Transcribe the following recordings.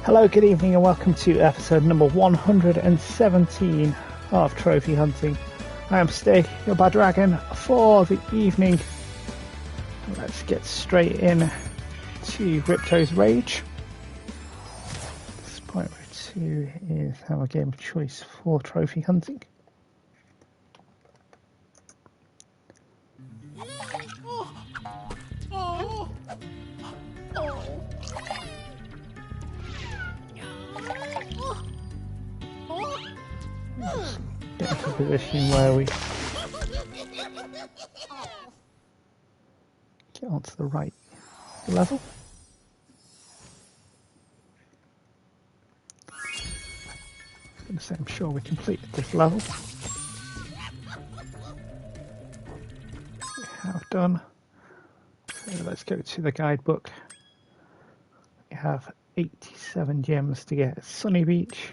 Hello, good evening, and welcome to episode number 117 of Trophy Hunting. I am Stick, your bad dragon for the evening. Let's get straight in to Ripto's Rage. Spyro 2 is our game of choice for trophy hunting. Get into a position where we get onto the right level. I'm going to say I'm sure we completed this level. We have done. So let's go to the guidebook. We have 87 gems to get at Sunny Beach.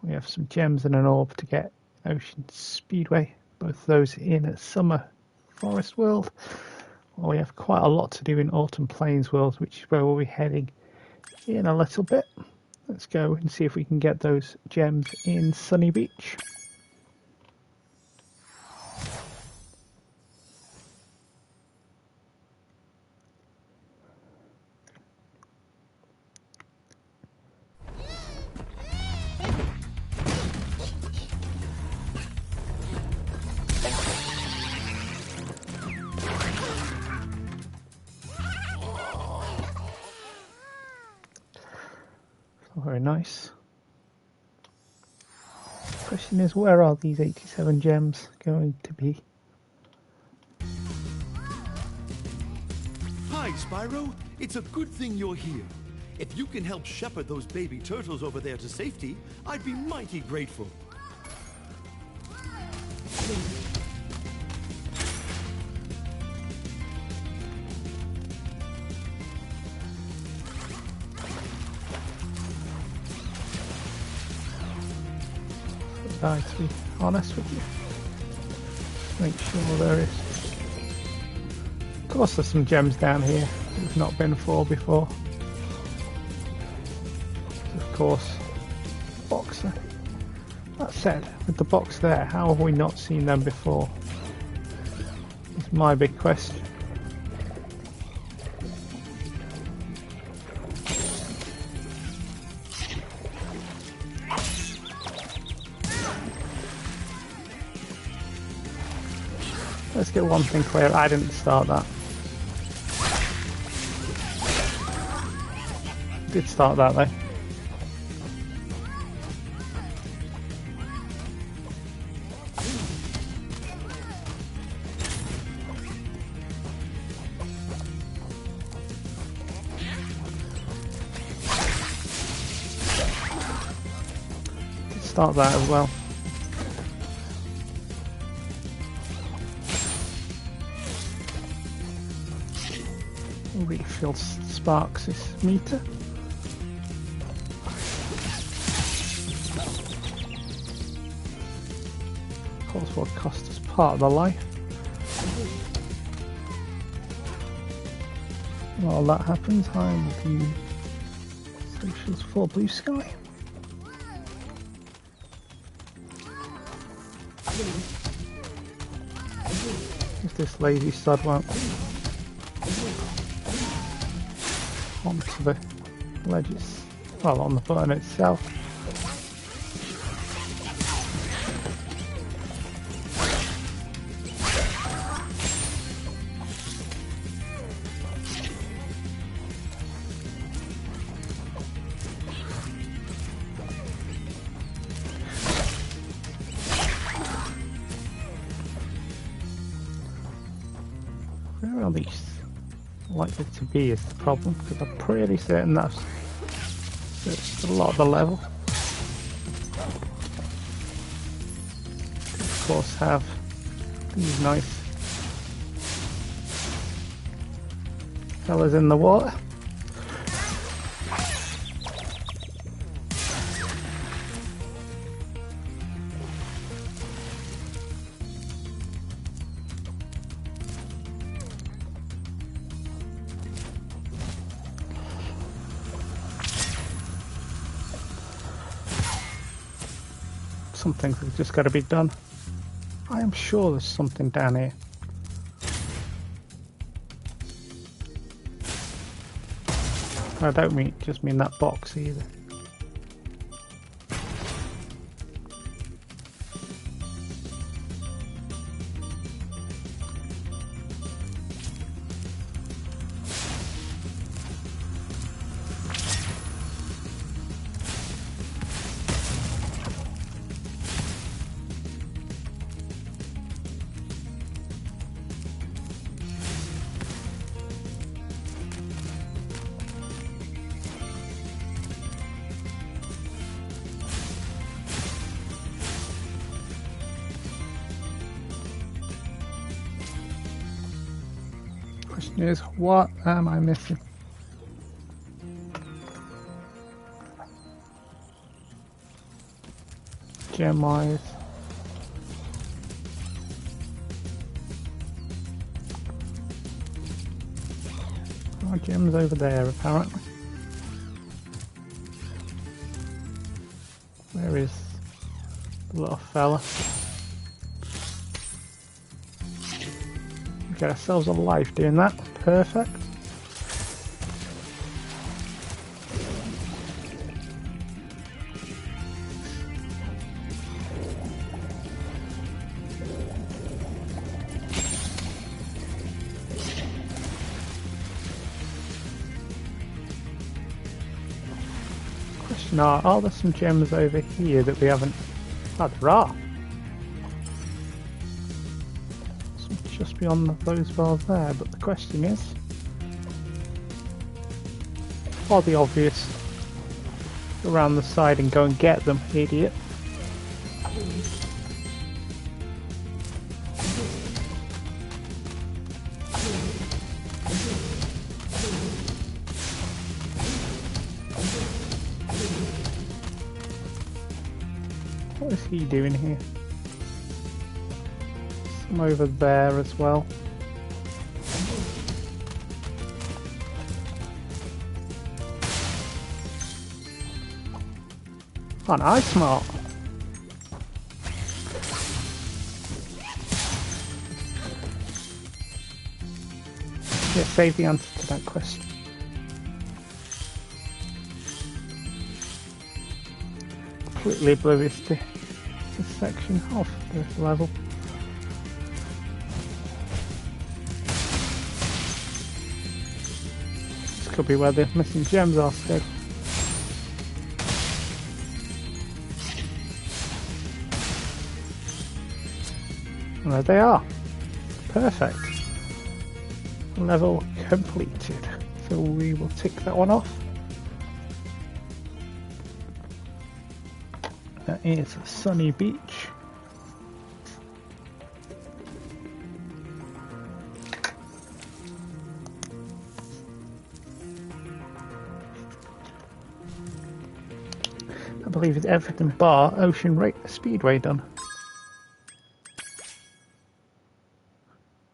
We have some gems and an orb to get Ocean Speedway, both those in Summer Forest World. Well, we have quite a lot to do in Autumn Plains World, which is where we'll be heading in a little bit. Let's go and see if we can get those gems in Sunny Beach. Very nice. The question is, where are these 87 gems going to be? Hi, Spyro. It's a good thing you're here. If you can help shepherd those baby turtles over there to safety, I'd be mighty grateful. To be honest with you, make sure there is. Of course, there's some gems down here we've not been for before. Of course, boxer. That said, with the box there, how have we not seen them before? It's my big question. Let's get one thing clear, I didn't start that. Did start that though. Did start that as well. Refill Sparks' meter. Of course, what cost us part of the life. While that happens, I will do socials for Blue Sky. If this lazy sod won't onto the ledges, well, on the button itself. Where are these likely to be is the problem, because I'm pretty certain that's searched a lot of the level. Of course, have these nice fellas in the water. some things have just got to be done. I am sure there's something down here. I don't just mean that box either. Question is, what am I missing? Gem wise. Oh, gem's over there apparently. Where is the little fella? Get ourselves a life doing that. Perfect. Question are there some gems over here that we haven't... Oh, there are. Just beyond those bars there, but the question is, are the obvious? Around the side and go and get them, idiot. What is he doing here? Some over there as well. Aren't I smart? Yeah, save the answer to that question. Completely oblivious to this section of this level. This could be where the missing gems are still. And there they are. Perfect. Level completed. So we will tick that one off. That is Sunny Beach. I believe it's everything bar Ocean Speedway done.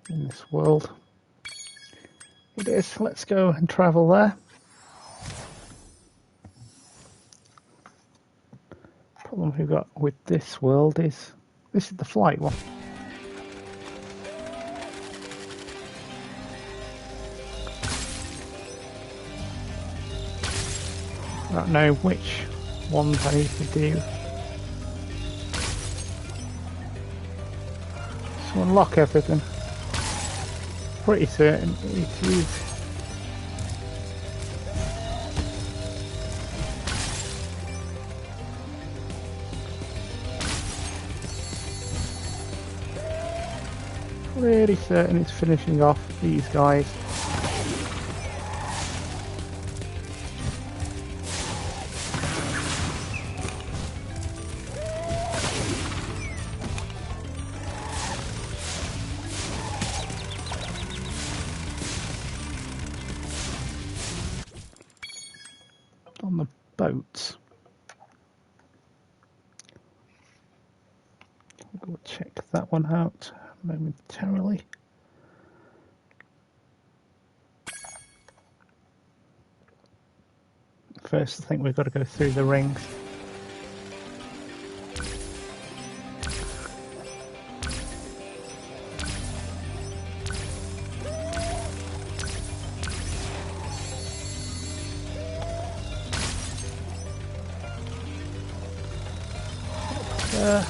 In this world. It is. Let's go and travel there. Problem we've got with this world is this is the flight one. I don't know which ones I need to do. To unlock everything. Pretty certain it is. Pretty certain it's finishing off these guys. On the boats. We'll check that one out momentarily. First, I think we've got to go through the rings. To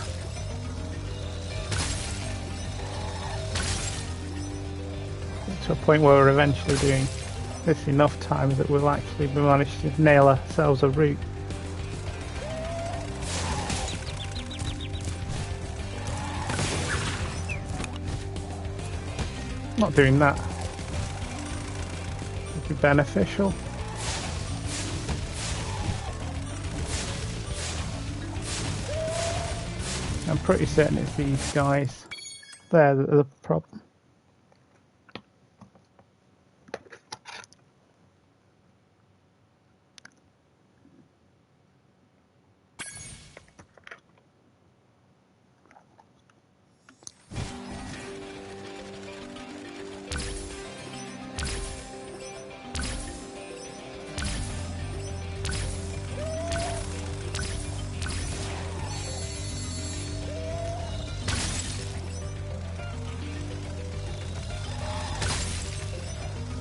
a point where we're eventually doing this enough times that we'll actually manage to nail ourselves a route. Not doing that would be beneficial. I'm pretty certain it's these guys there that are the problem.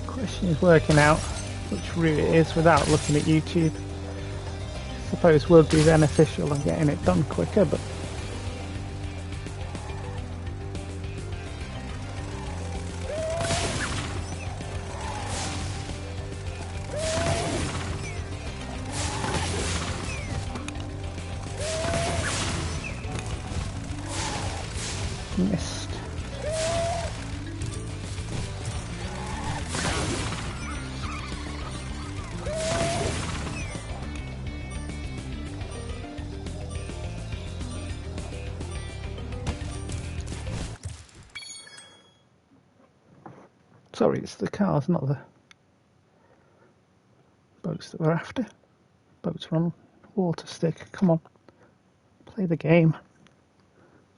Question is working out which route it is without looking at YouTube. I suppose would be beneficial in getting it done quicker, but missed. Sorry, it's the cars, not the boats that we're after. Boats are on water stick. Come on, play the game.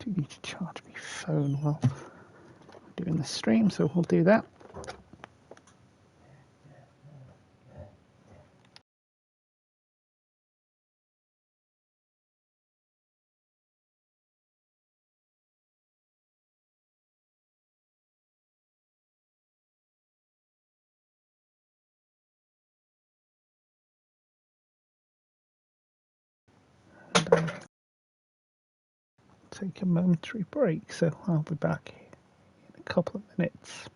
Do need to charge my phone while I'm doing the stream, so we'll do that. Take a momentary break, so I'll be back in a couple of minutes.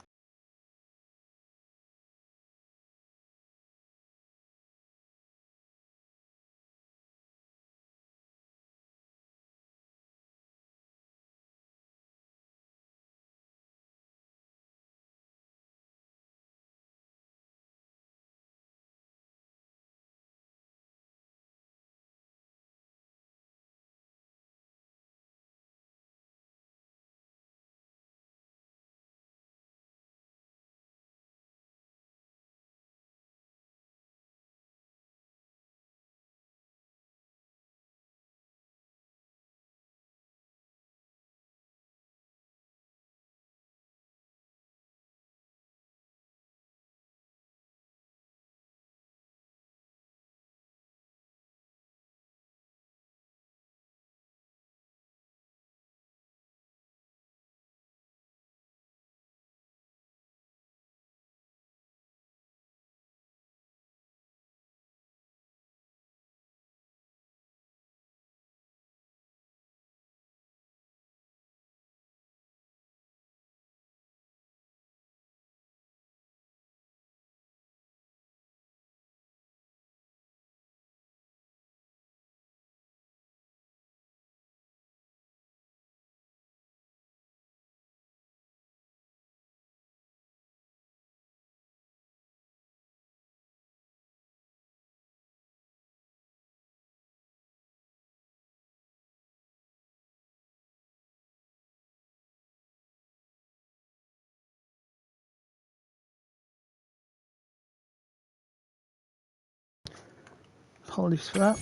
Apologies for that.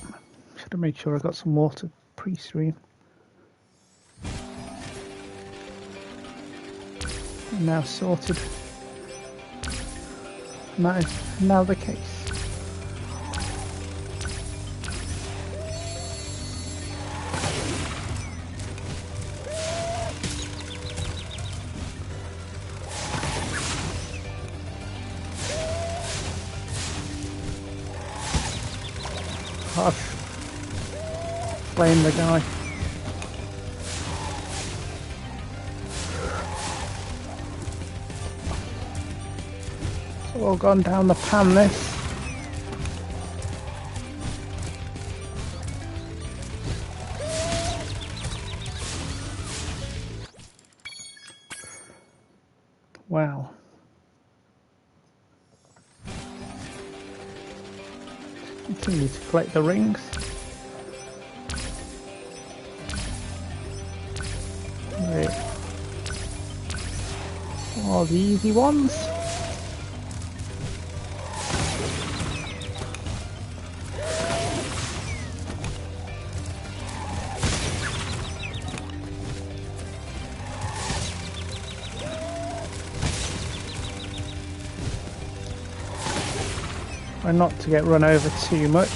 Should have made sure I got some water pre-stream. Now sorted. And that is now the case. I've flamed the guy. all gone down the pan, this. Wow. Continue to collect the rings. Right. All the easy ones. Try not to get run over too much.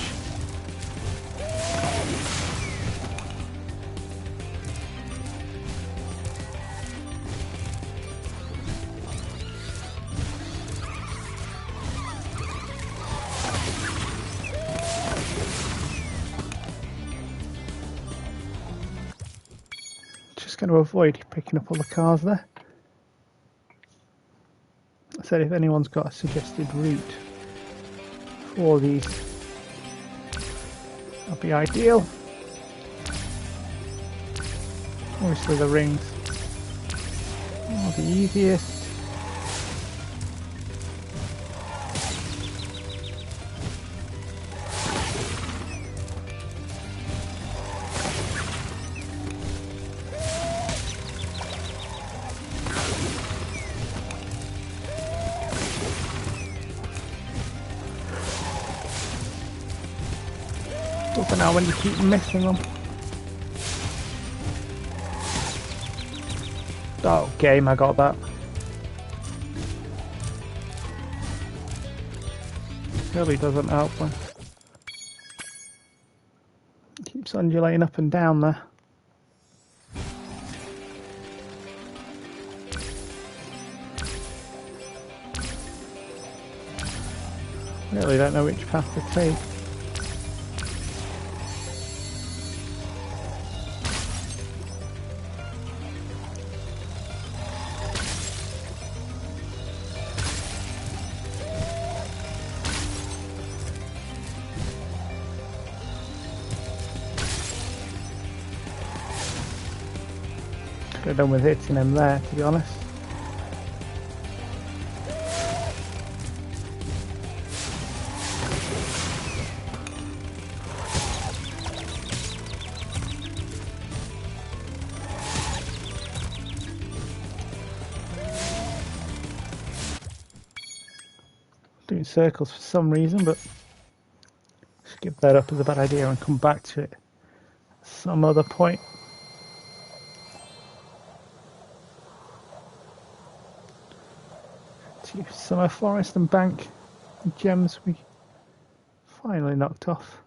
Just going to avoid picking up all the cars there. I said if anyone's got a suggested route for these, that'd be ideal. Obviously the rings are the easiest. But now when you keep missing them. Oh, game, I got that. Really doesn't help when it keeps undulating up and down there. Really don't know which path to take. Could have done with hitting him there, to be honest. Doing circles for some reason, but just give that up as a bad idea and come back to it at some other point. Summer Forest and Bank gems we finally knocked off.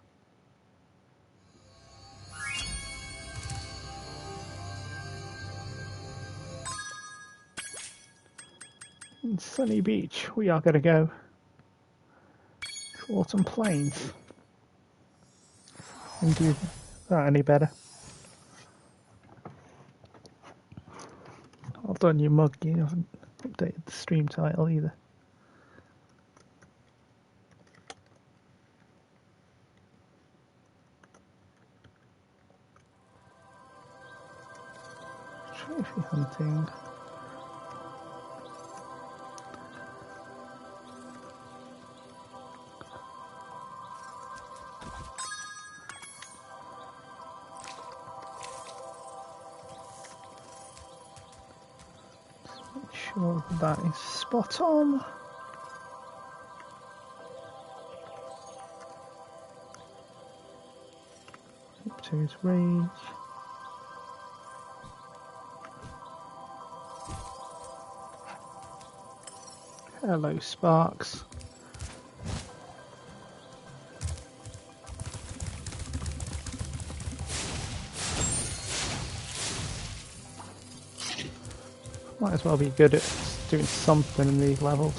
In Sunny Beach, we are going to go to Autumn Plains and do that any better. Well done, you mug. You haven't updated the stream title either. Trophy hunting. Make sure that is spot on. Ripto's Rage. Hello, Sparks. Might as well be good at doing something in these levels.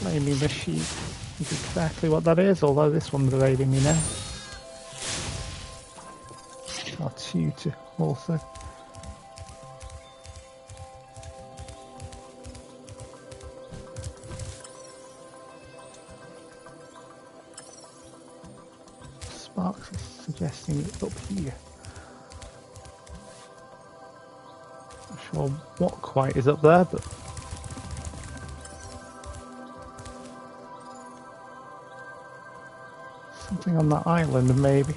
Flaming the sheep is exactly what that is, although this one's evading me now. Our tutor also. Sparks is suggesting it's up here. Not sure what quite is up there, but something on that island maybe.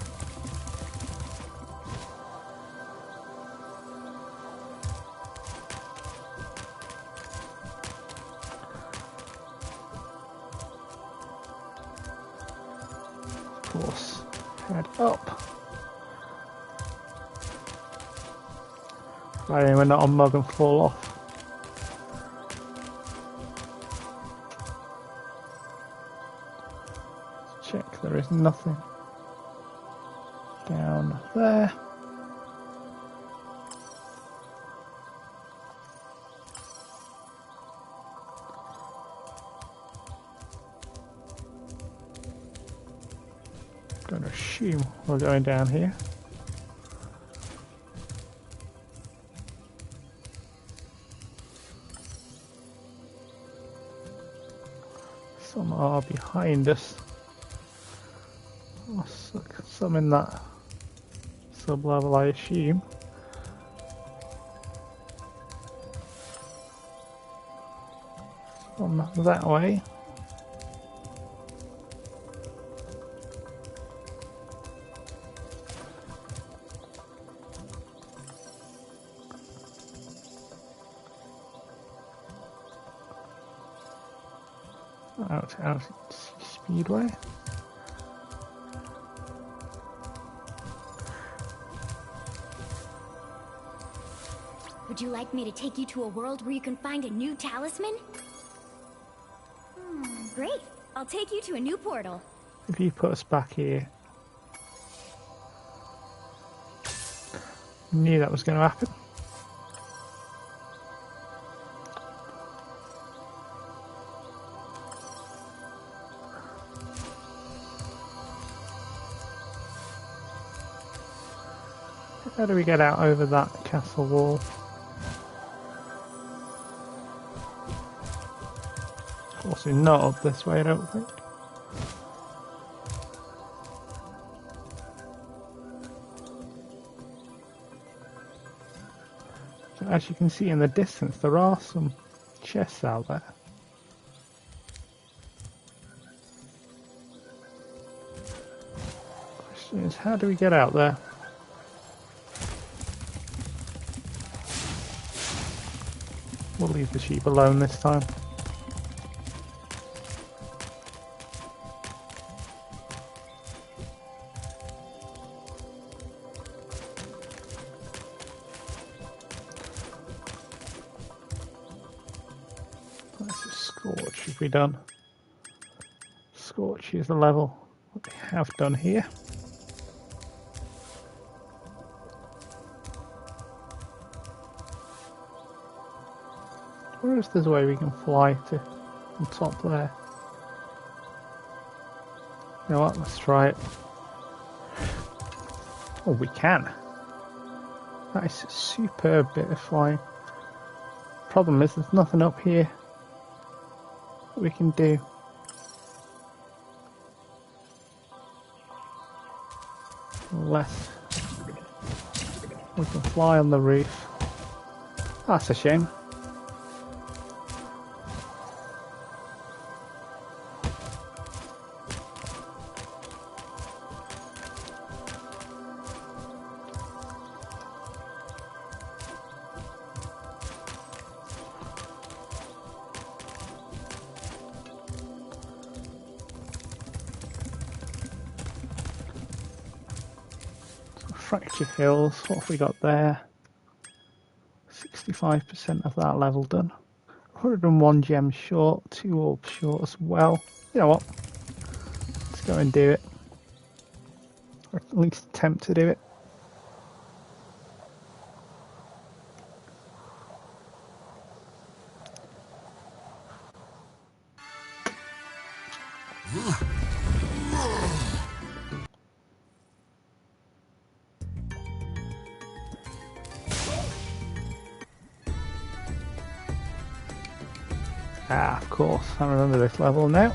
Of course, head up. Right, we're not on mug and fall off. Check there is nothing down there. I'm going to assume we're going down here. Some are behind us. Oh, some in that sub-level, I assume. Some that way. Out Speedway. Would you like me to take you to a world where you can find a new talisman? Great. I'll take you to a new portal. If you put us back here. Knew that was going to happen. How do we get out over that castle wall? Of course, we're not up this way, I don't think. So as you can see in the distance, there are some chests out there. Question is, how do we get out there? We'll leave the sheep alone this time. That's a Scorch have we done. Scorch is the level that we have done here. Where is there's a way we can fly to on top there? You know what, let's try it. Oh, we can. That is a superb bit of flying. Problem is, there's nothing up here that we can do. Unless we can fly on the roof. That's a shame. Fractured Hills, what have we got there? 65% of that level done. 101 gems short, 2 orbs short as well. You know what? Let's go and do it. Or at least attempt to do it. Ah, of course, I remember this level now.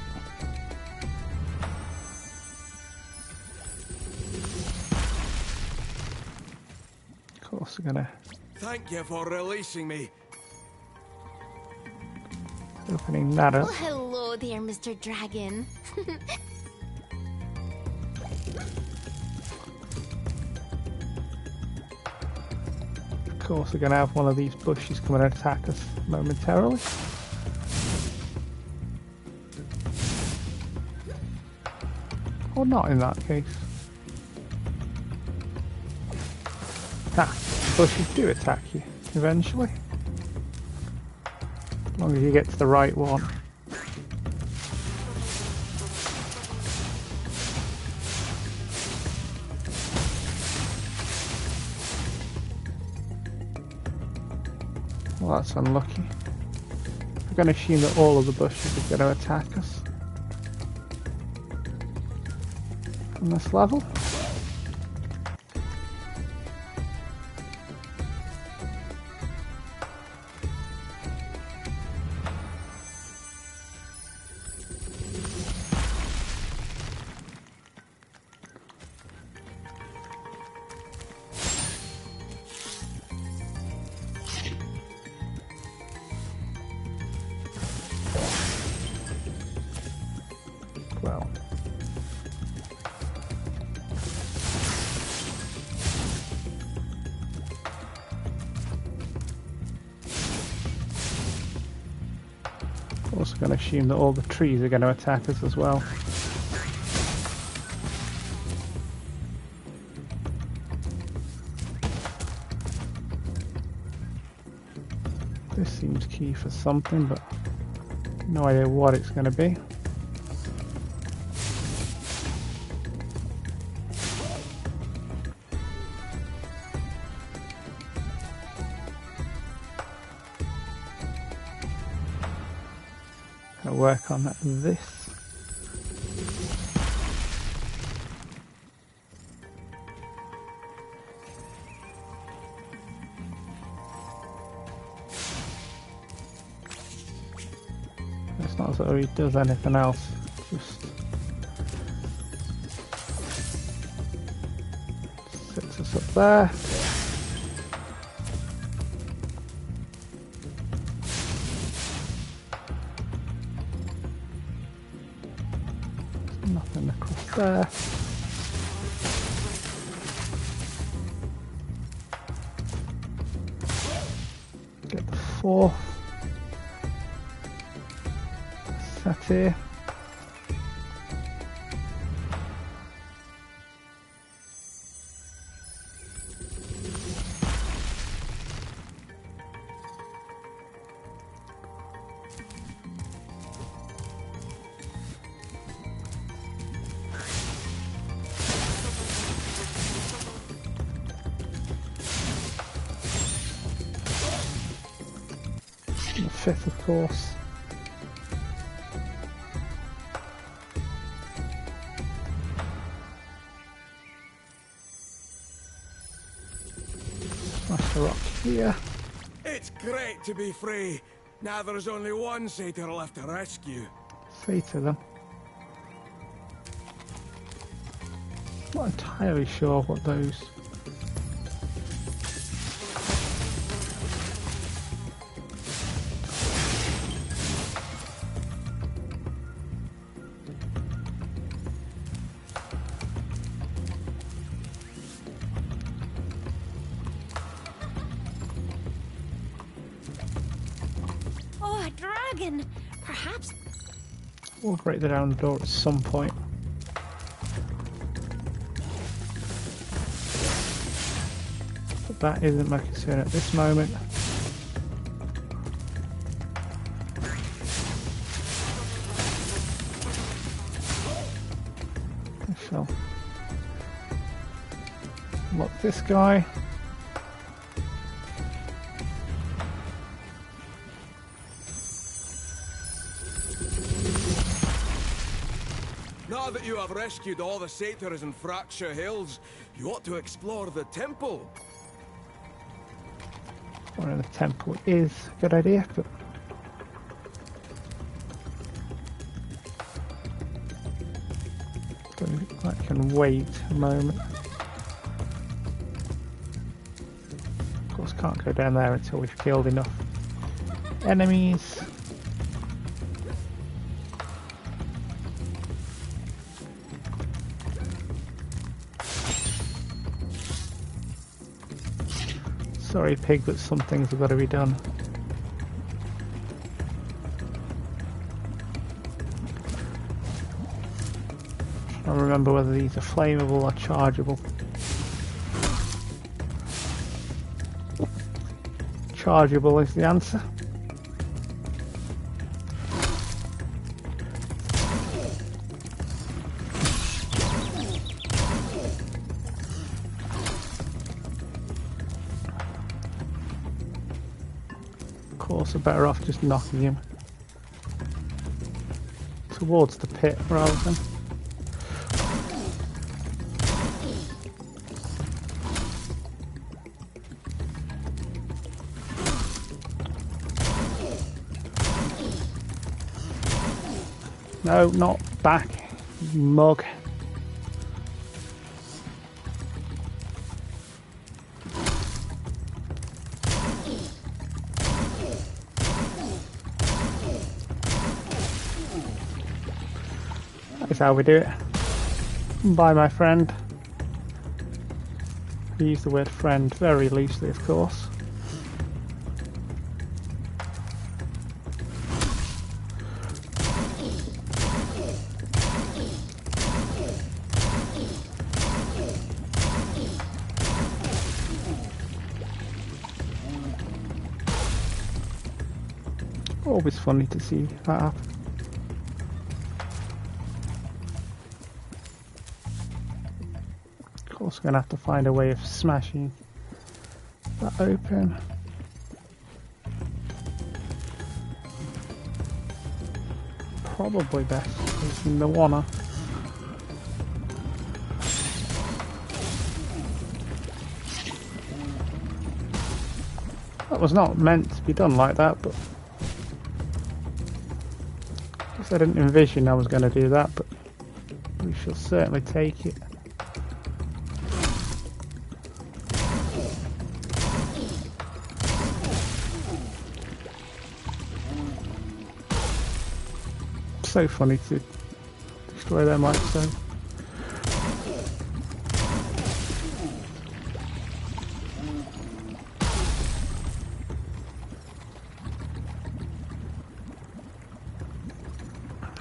we're gonna Thank you for releasing me. opening that up. Oh, hello there, Mr. Dragon. Of course, we're gonna have one of these bushes come and attack us momentarily. Or not in that case. Ah, bushes do attack you eventually. As long as you get to the right one. Well, that's unlucky. We're going to assume that all of the bushes are going to attack us on this level. Well, also going to assume that all the trees are going to attack us as well. This seems key for something, but no idea what it's going to be. Gonna work on this. It's not as though he does anything else, just sits us up there. There's nothing across there. Get the fourth. That's here. And the fifth, of course. Smash the rock here. It's great to be free. Now there's only one satyr left to rescue. Say to them. Not entirely sure what those. Oh, a dragon! Perhaps. We'll break down the door at some point. But that isn't my concern at this moment. I shall lock this guy. Now that you have rescued all the satyrs in Fracture Hills, you ought to explore the temple. One of the temple is a good idea, but that can wait a moment. Can't go down there until we've killed enough enemies. Sorry, pig, but some things have got to be done. I don't remember whether these are flammable or chargeable. Chargeable is the answer. Of course, we're better off just knocking him towards the pit rather than. No, not back, you mug. That's how we do it. Bye, my friend. We use the word friend very loosely, of course. Always funny to see that happen. Of course, we're going to have to find a way of smashing that open. Probably best using the wanna. That was not meant to be done like that, but I didn't envision I was going to do that, but we shall certainly take it. So funny to destroy them like so.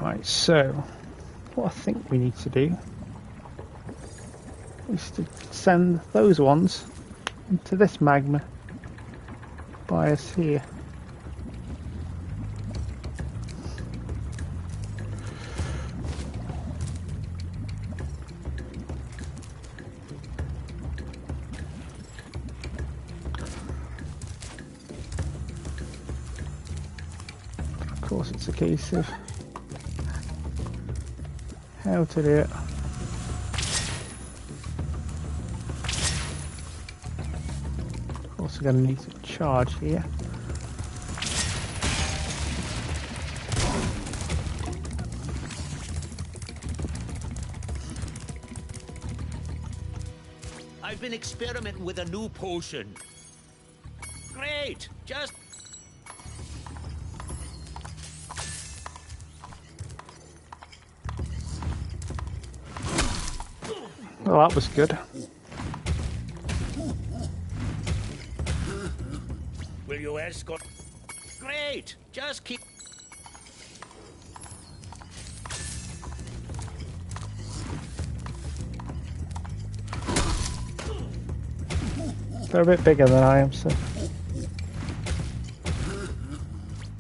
Right, so what I think we need to do is to send those ones into this magma by us here. Of course, it's a case of how to do it. Of course, we're going to need to charge here. I've been experimenting with a new potion. Great! Just... Well, that was good. Will you escort? Great! Just keep... They're a bit bigger than I am, so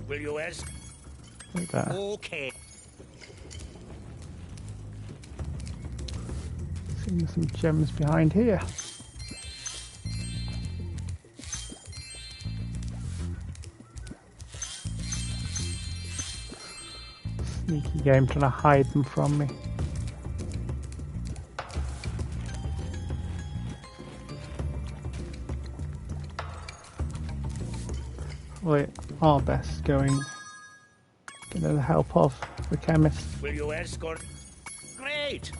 Will you escort? like that. Okay. Seeing some gems behind here. Sneaky game trying to hide them from me. Probably our best going to the help of the chemist. Will you escort? Great!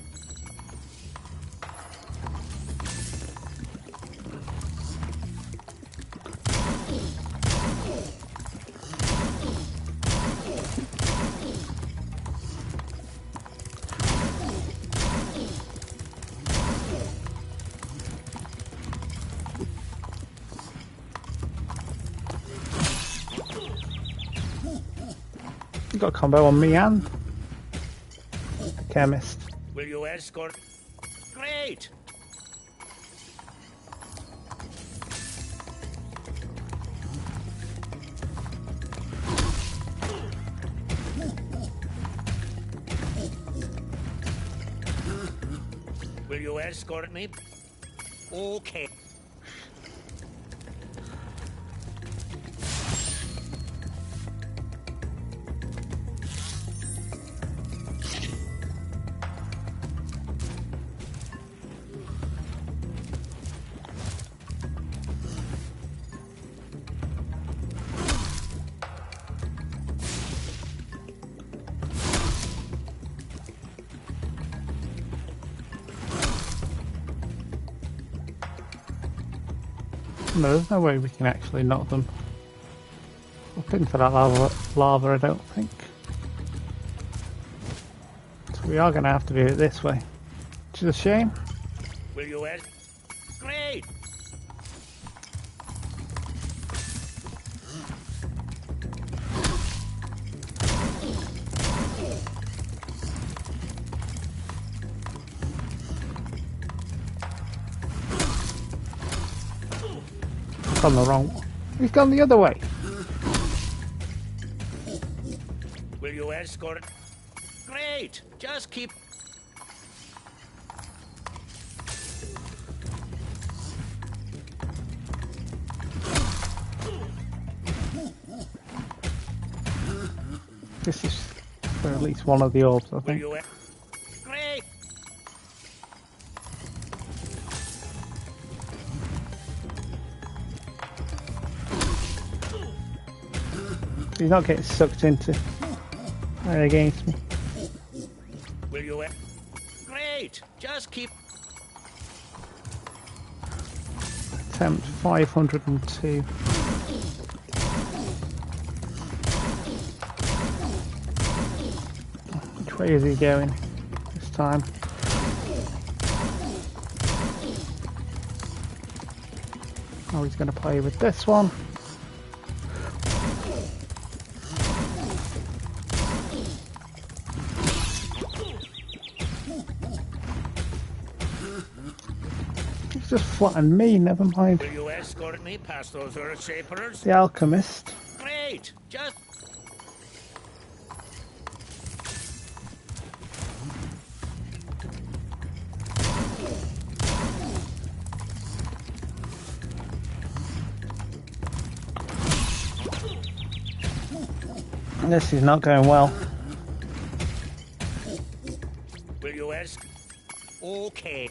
actually got a combo on me and the chemist. Will you escort? Great! Will you escort me? Okay. No, there's no way we can actually knock them up into that lava, I don't think. So we are going to have to do it this way, which is a shame. Will you add? Great! He's gone the wrong way. He's gone the other way. Will you escort? Great! Just keep... This is for at least one of the orbs, I Will think. you... Great! He's not getting sucked into against me. Will you... Great! Just keep... Attempt 502. Which way is he going this time? Oh, he's going to play with this one. He's just flattened me, never mind. Will you escort me past those earth shapers? The alchemist. Great! Just... This is not going well. Will you ask? Okay.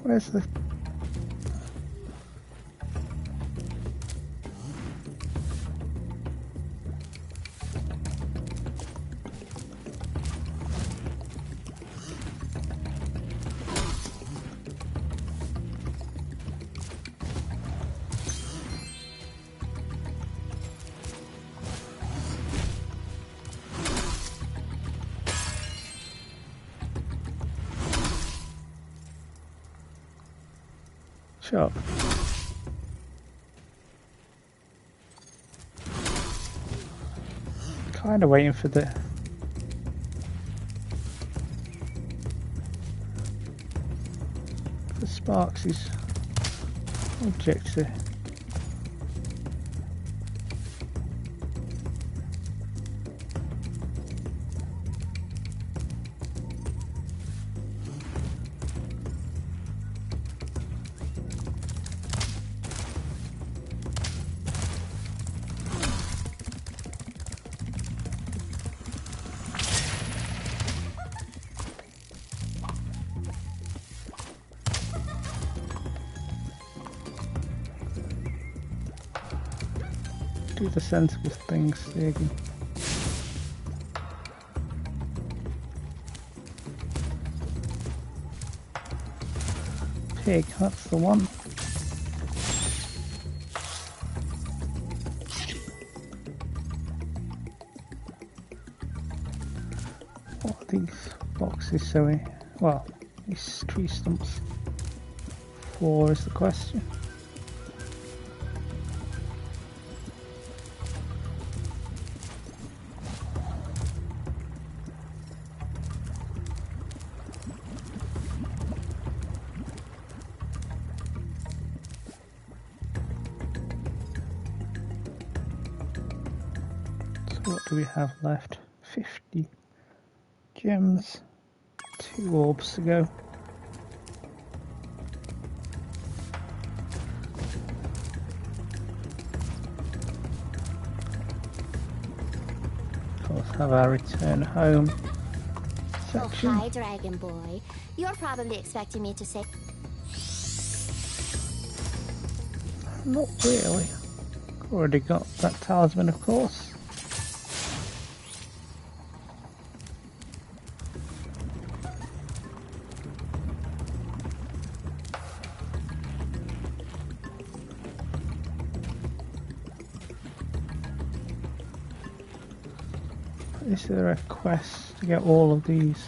Where's the... Shut up. Kind of waiting for the Sparks' objective. Do the sensible things, Stiggy. Pig, that's the one. What are these boxes showing? Well, these tree stumps. 4 is the question. do we have left? 50 gems. 2 orbs to go. Of course, have our return home section. Oh, hi, Dragon Boy. You're probably expecting me to say... Not really. Already got that talisman, of course. Is there a quest to get all of these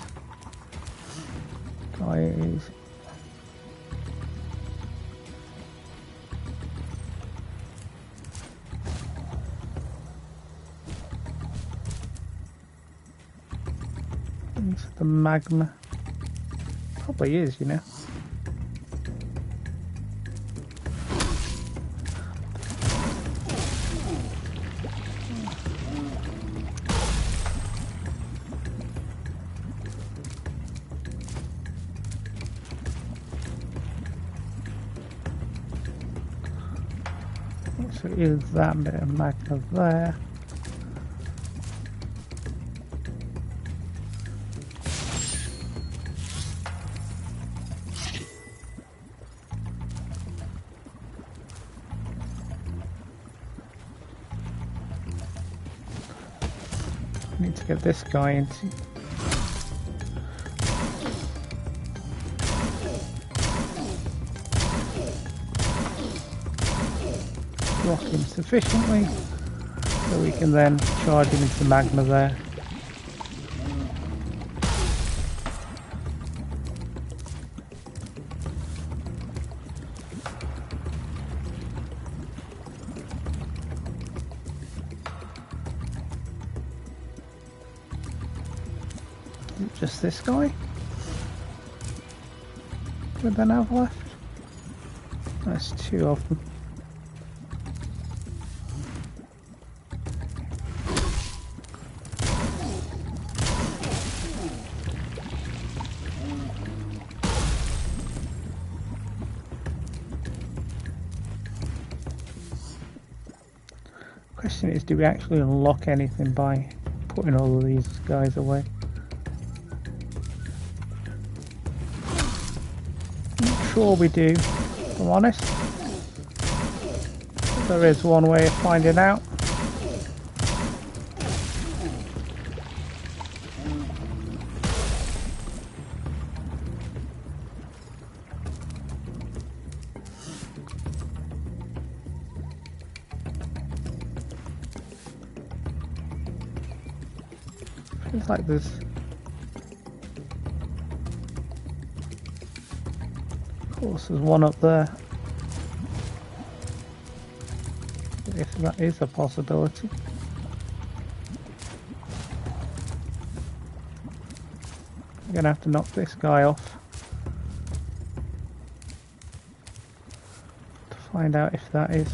guys? Into the magma. Probably is, you know. So is that bit of magma there? Need to get this guy into. Block him sufficiently so we can then charge him into the magma there. Is it just this guy? Do we then have left? That's 2 of them. Question is, do we actually unlock anything by putting all of these guys away? Not sure we do, if I'm honest. There is one way of finding out. Feels like there's... Of course there's one up there. If that is a possibility. I'm gonna have to knock this guy off to find out if that is.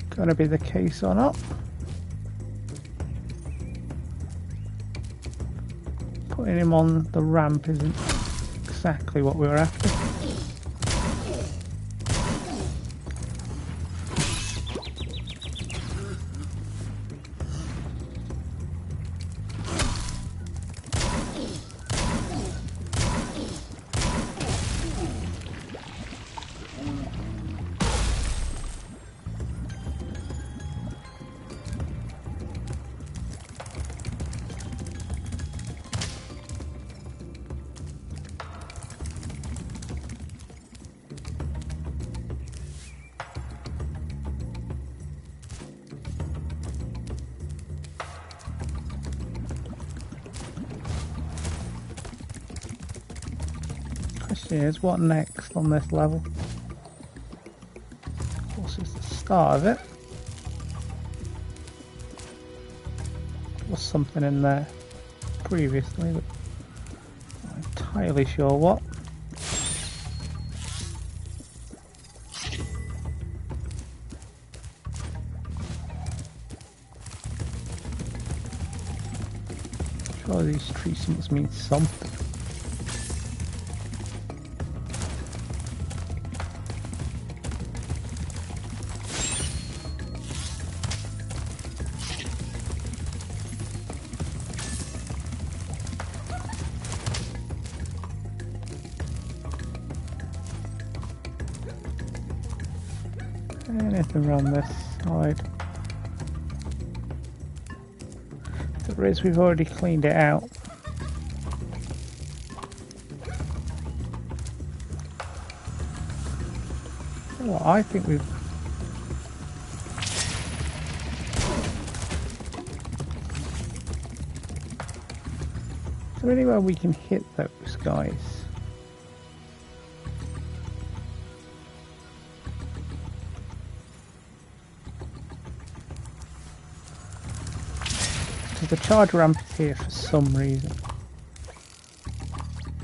Gonna be the case or not. Putting him on the ramp isn't exactly what we were after. Question is, what next on this level? Of course, it's the start of it. There was something in there previously, but I'm not entirely sure what. Surely these trees must mean something. Anything around this side? There is, we've already cleaned it out. Well, I think we've... Is there anywhere we can hit those guys? The charge ramp is here for some reason.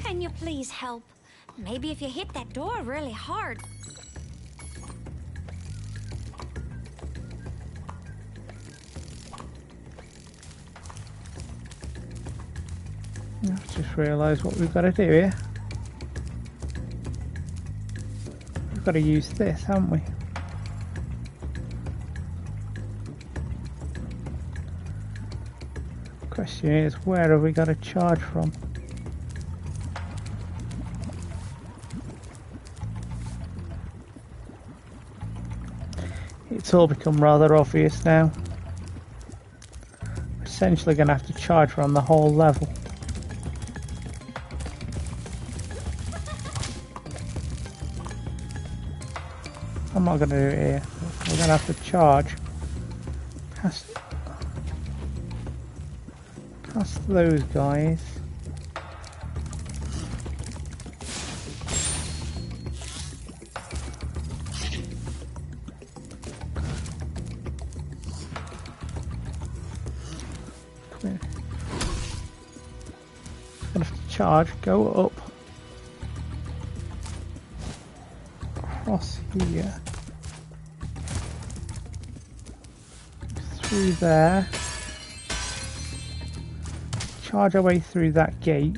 Can you please help? Maybe if you hit that door really hard. I've just realised what we've got to do here. We've got to use this, haven't we? Question is, where have we got to charge from? It's all become rather obvious now. We're essentially going to have to charge from the whole level. I'm not going to do it here. We're going to have to charge past those guys. Come here. Gonna have to charge, go up across here through there. Charge our way through that gate.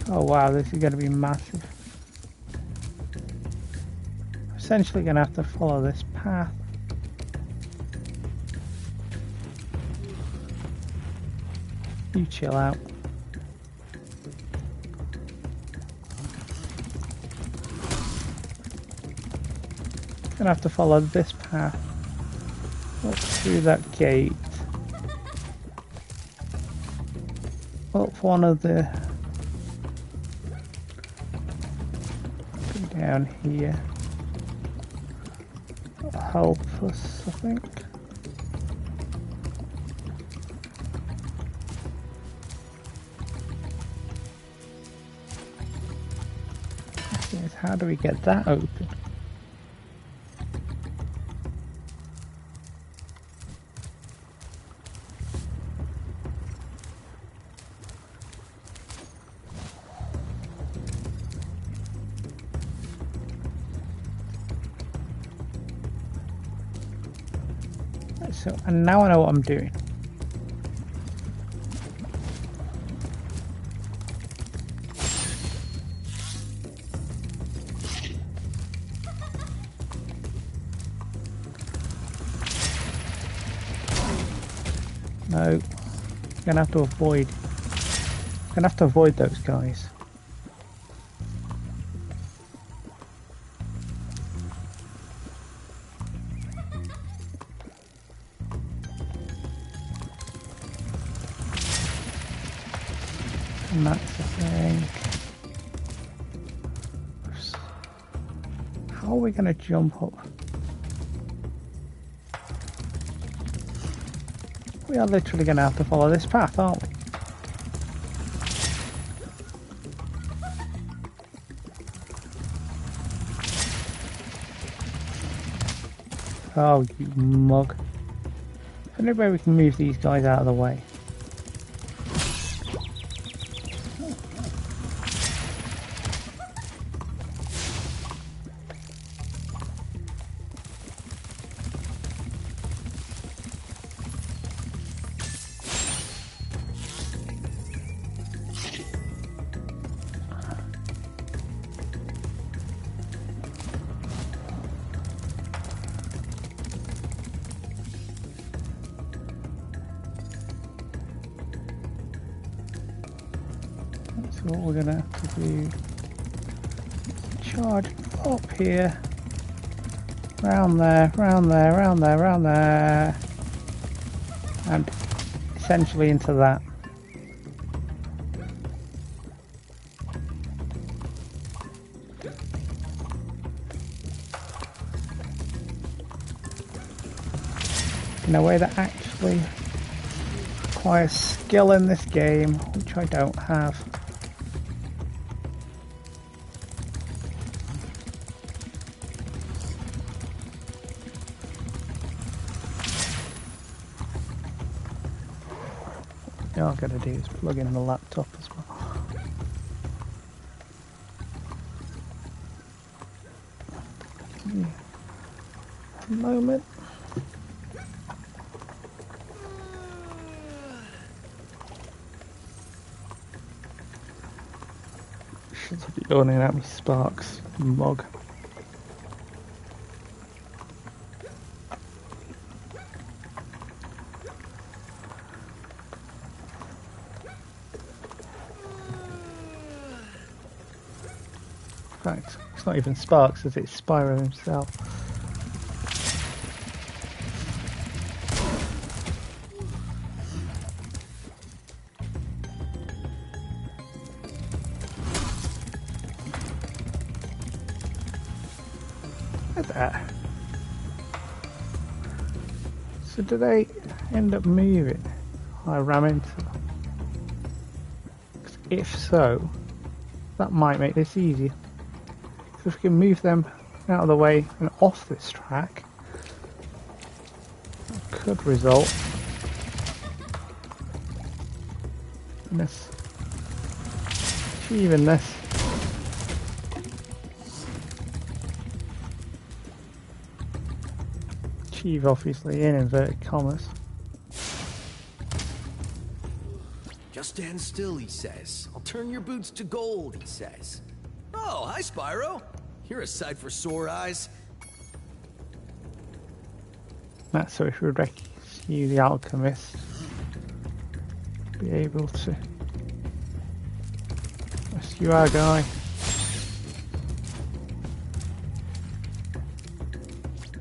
Oh wow, this is going to be massive. Essentially going to have to follow this path. You chill out. Gonna have to follow this path. Up through that gate, up one of the, down here, that'll help us, I think. How do we get that open? So, and now I know what I'm doing. No, gonna have to avoid those guys. And that's the thing. How are we going to jump up? We are literally going to have to follow this path, aren't we? Oh, you mug. Any way we can move these guys out of the way? what we're gonna have to do. Charge up here. Round there, round there, round there, round there. And essentially into that. In a way that actually requires skill in this game, which I don't have. All I've got to do is plug in the laptop as well. Yeah. A moment. Should be yawning at me, Sparks mug. In fact, it's not even Sparks, as it's Spyro himself. Look at that. So did they end up moving? I ran into them. If so, that might make this easier. So if we can move them out of the way and off this track, that could result in us achieving this. Achieve obviously in inverted commas. Just stand still, he says. I'll turn your boots to gold, he says. Oh, hi, Spyro. You're a sight for sore eyes. That's so if we rescue the alchemist, be able to rescue our guy.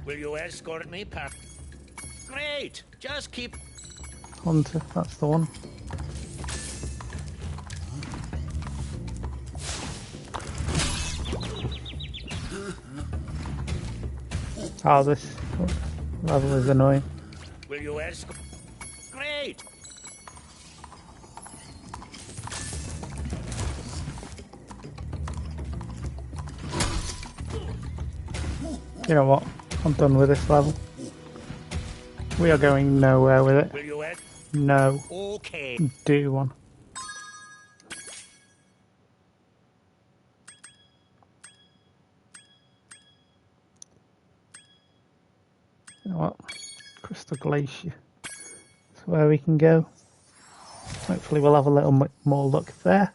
Will you escort me, Pap? Great! Just keep... Hunter, that's the one. Oh, this level is annoying. Will you escort... Great! You know what? I'm done with this level. We are going nowhere with it. Will you No. Okay. Do one. You know what? Crystal Glacier. That's where we can go. Hopefully we'll have a little more luck there.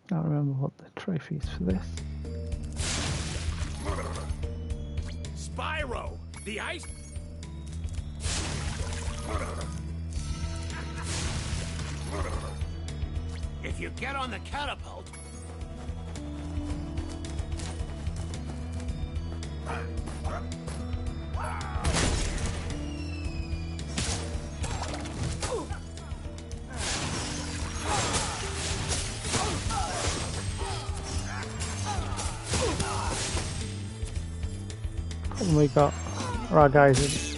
I don't remember what the trophy is for this. Spyro! The ice... If you get on the catapult... And we got our guys in.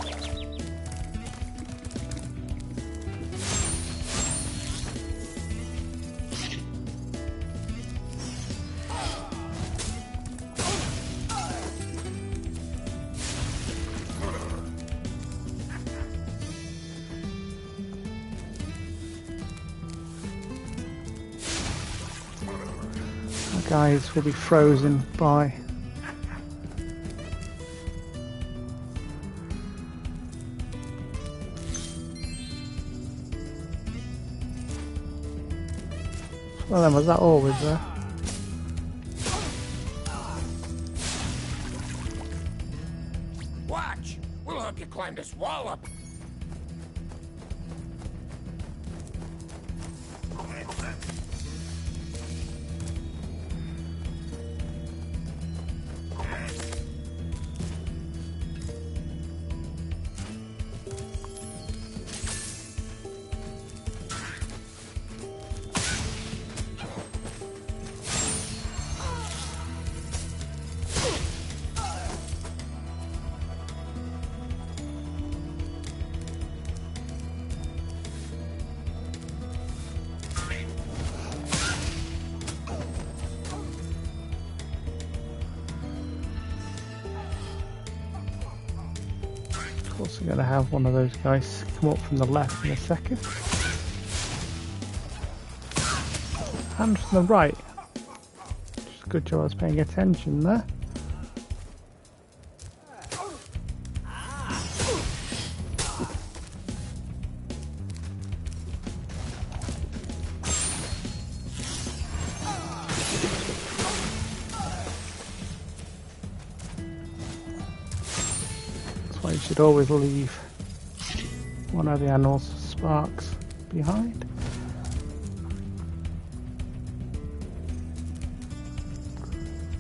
Our guys will be frozen by Well then, was that always there? Watch! We'll help you climb this wall up. Of course, we're going to have one of those guys come up from the left in a second. And from the right. Just a good job I was paying attention there. You should always leave one of the animals' sparks behind.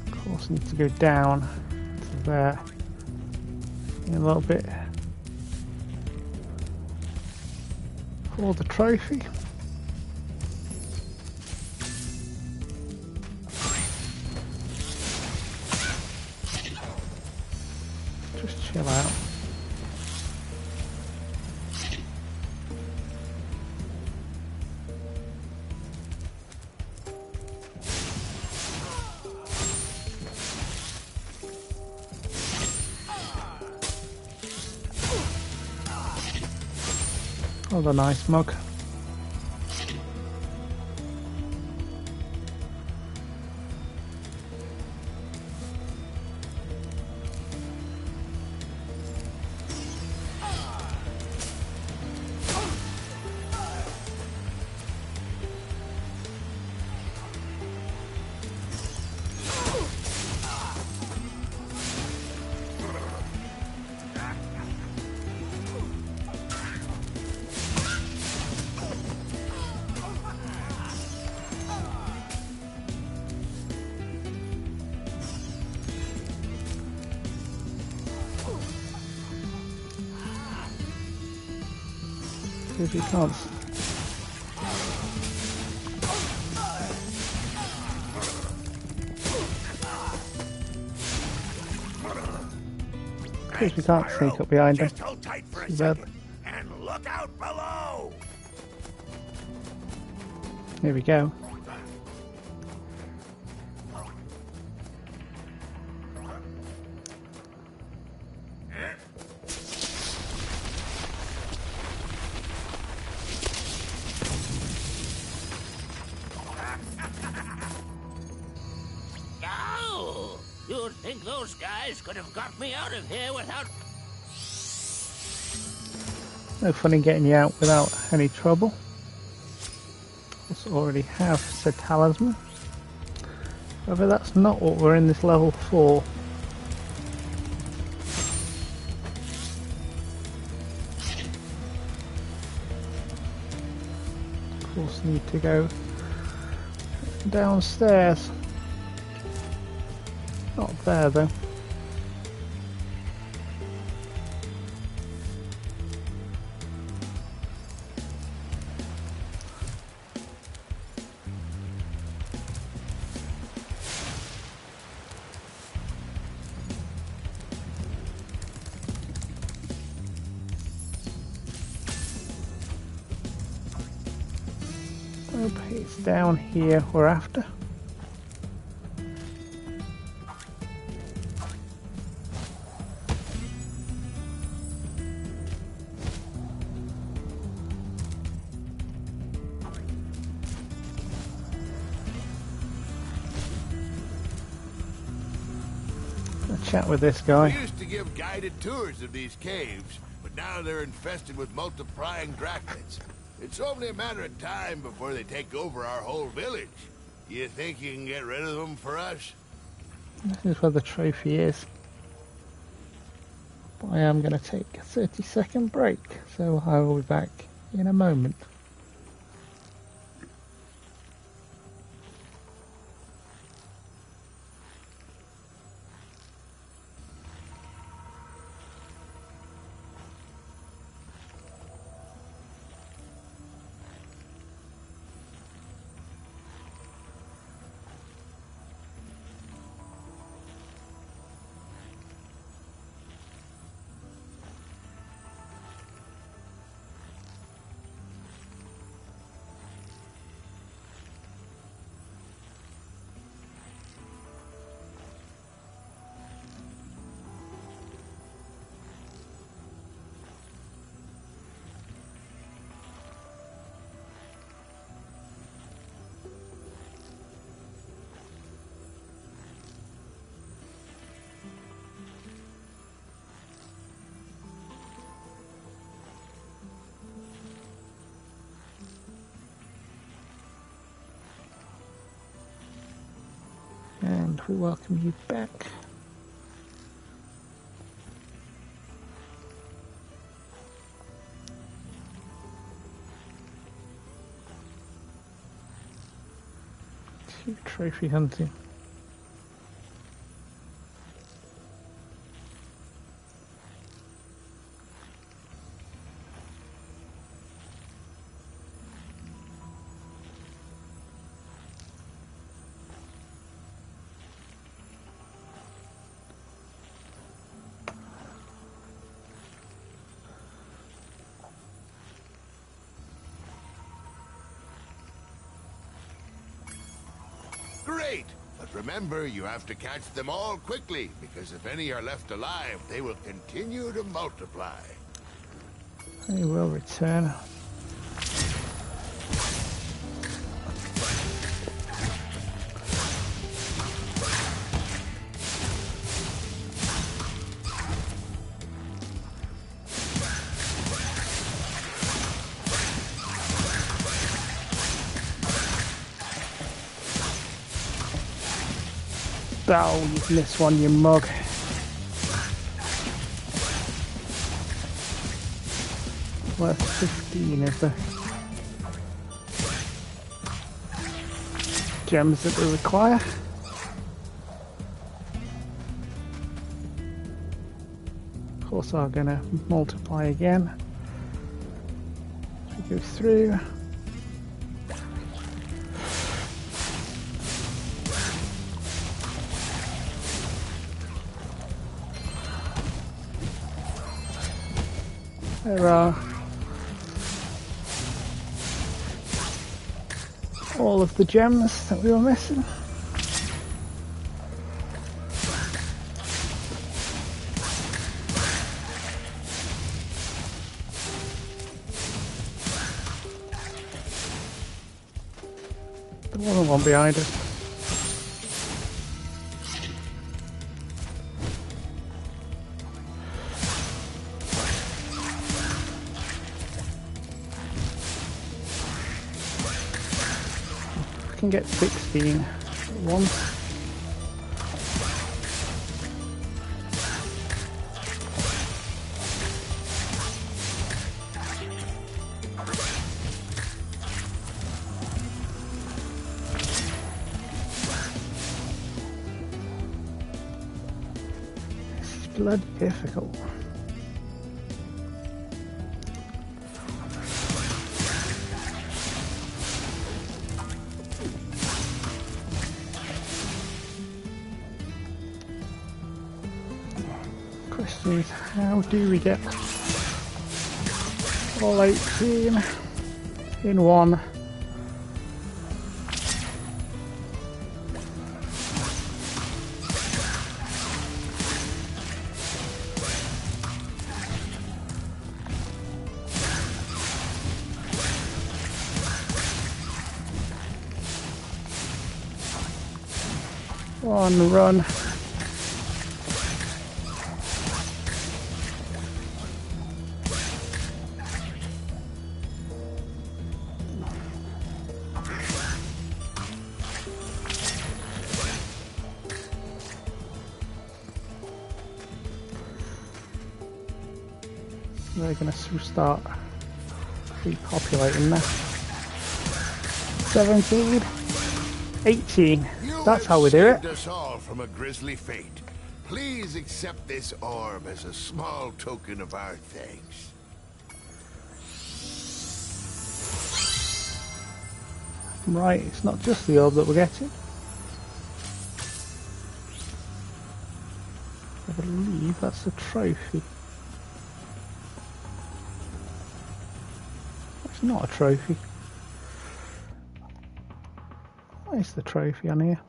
Of course, need to go down to there in a little bit for the trophy. Just chill out. Oh, a nice mug. If you can't. Because we can't sneak up behind them. Just hold tight for a Too bad. second, and look out below. Here we go. Oh, you'd think those guys could have got me out of here without... No fun in getting you out without any trouble. Also already have said talisman. However, that's not what we're in this level for. Of course, need to go downstairs. Not there though. Okay, it's down here we're after. Chat with this guy. We used to give guided tours of these caves, but now they're infested with multiplying drachnids. It's only a matter of time before they take over our whole village. You think you can get rid of them for us? This is where the trophy is. But I am going to take a 30-second break, so I will be back in a moment. And we welcome you back. To trophy hunting. Great! But remember, you have to catch them all quickly, because if any are left alive, they will continue to multiply. They will return. Oh, you've missed one, you mug. Worth 15 is the gems that we require. Of course, are going to multiply again as we go through. There are all of the gems that we were missing. There wasn't one behind us. Get 16 at once. This is bloody difficult. How do we get all 18 in one? One run. They're going to start repopulating now. 17, 18. That's how we do it. You have saved us all from a grisly fate. Please accept this orb as a small token of our thanks. Right, it's not just the orb that we're getting. I believe that's a trophy. It's not a trophy. Where's the trophy on here?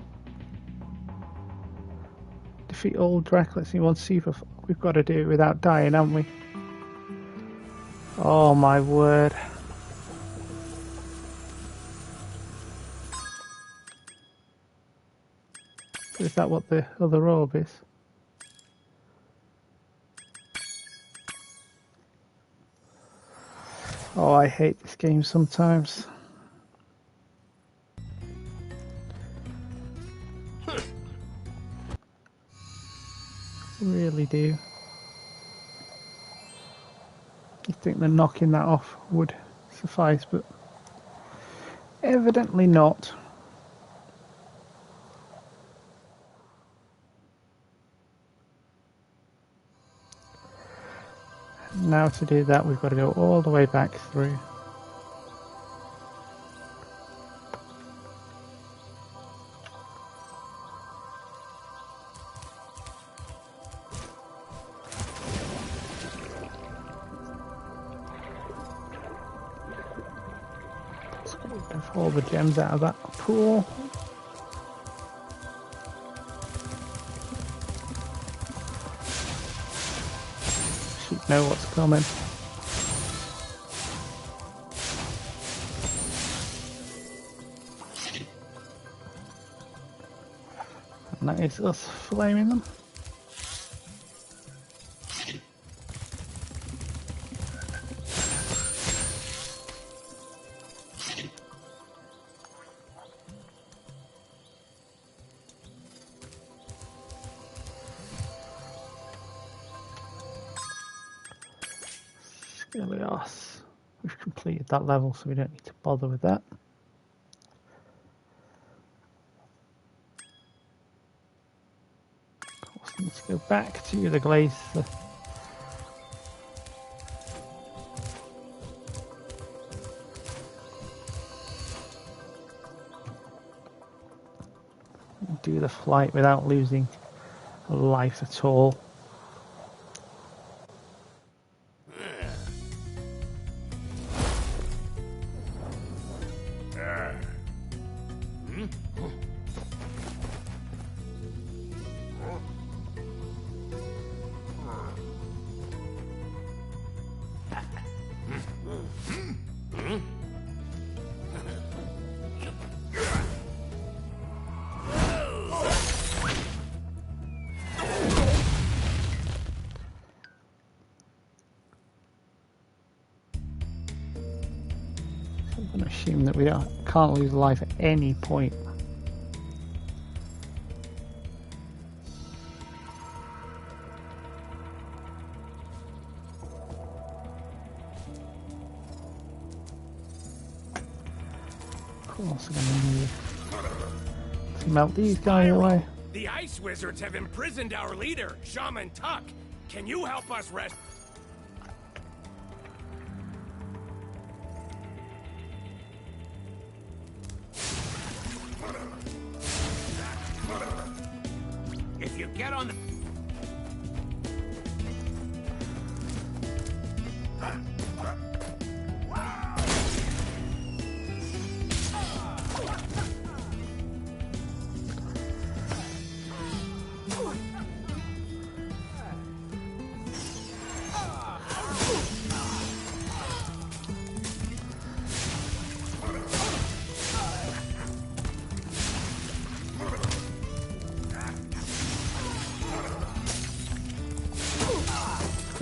Defeat all Dracula's in one super. We've got to do it without dying, haven't we? Oh my word. Is that what the other orb is? Oh, I hate this game sometimes. Really do. You'd think that knocking that off would suffice, but evidently not. Now to do that, we've got to go all the way back through. Let's get all the gems out of that pool. Should know what's coming. And that is us flaming them. Skilios. We've completed that level, so we don't need to bother with that. Of course, we need to go back to the glacier. Do the flight without losing a life at all. I'm going to assume that we can't lose life at any point. Of course, I'm going to need to melt these guys away. The ice wizards have imprisoned our leader, Shaman Tuck. Can you help us rest? If you get on the...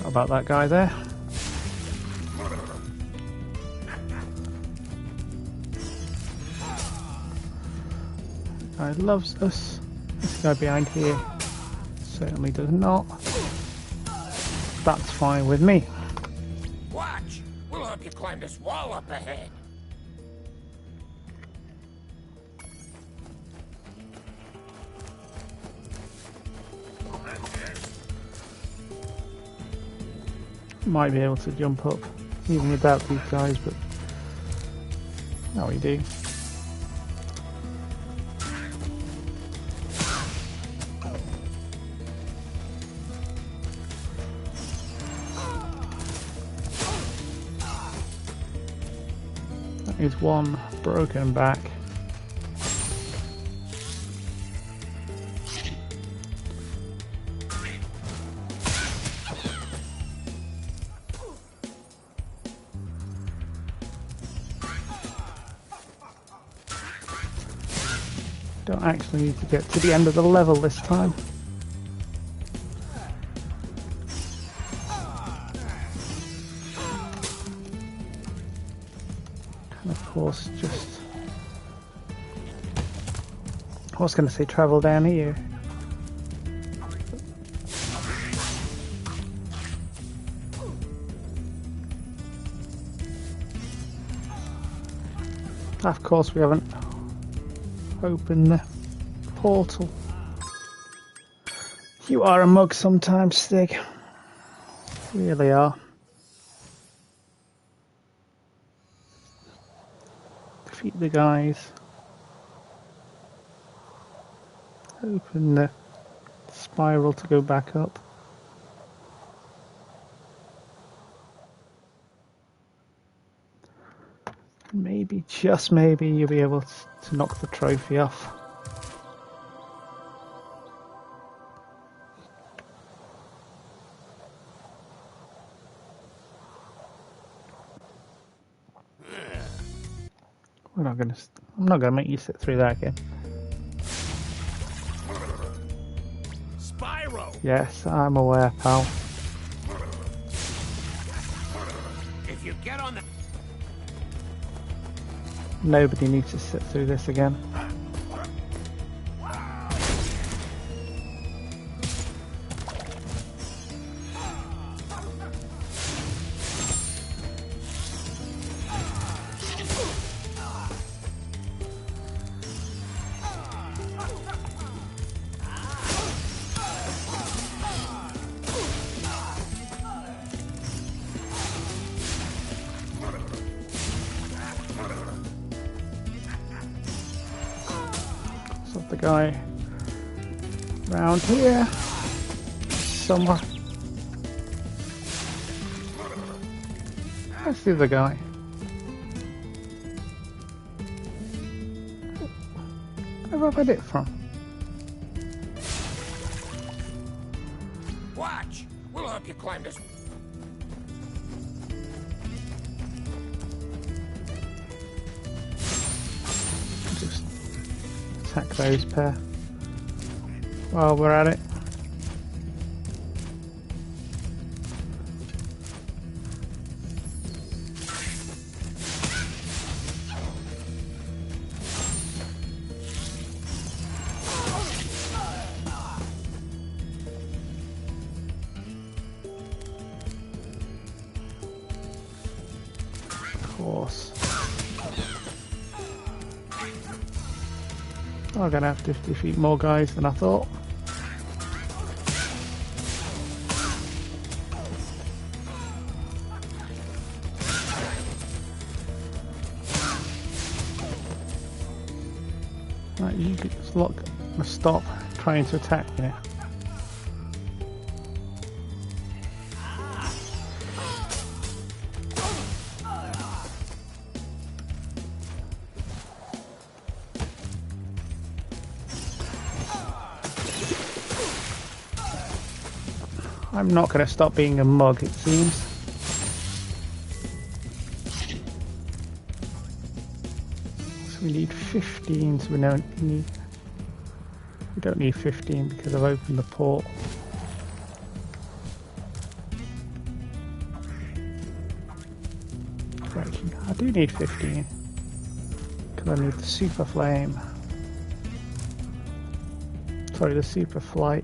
About that guy there. Guy loves us. This guy behind here certainly does not. That's fine with me. you climb this wall up ahead. Might be able to jump up even without these guys, but now we do. That is one broken back. Don't actually need to get to the end of the level this time. And of course, just... I was going to say travel down here. Of course, we haven't opened the portal. You are a mug sometimes, Stig. You really are. Defeat the guys. Open the spiral to go back up. Maybe, just maybe, you'll be able to knock the trophy off. I'm not gonna make you sit through that again. Spyro! Yes, I'm aware, pal. If you get on the... Nobody needs to sit through this again. The guy around here somewhere. That's the other guy. Where have I had it from? Watch! We'll help you climb this... Just attack those pair while we're at it. Of course. I'm gonna have to defeat more guys than I thought. Right, you must stop trying to attack me. I'm not going to stop being a mug, it seems. So we need 15, so we don't need 15 because I've opened the port. Correction, I do need 15 because I need the super flame. Sorry, the super flight.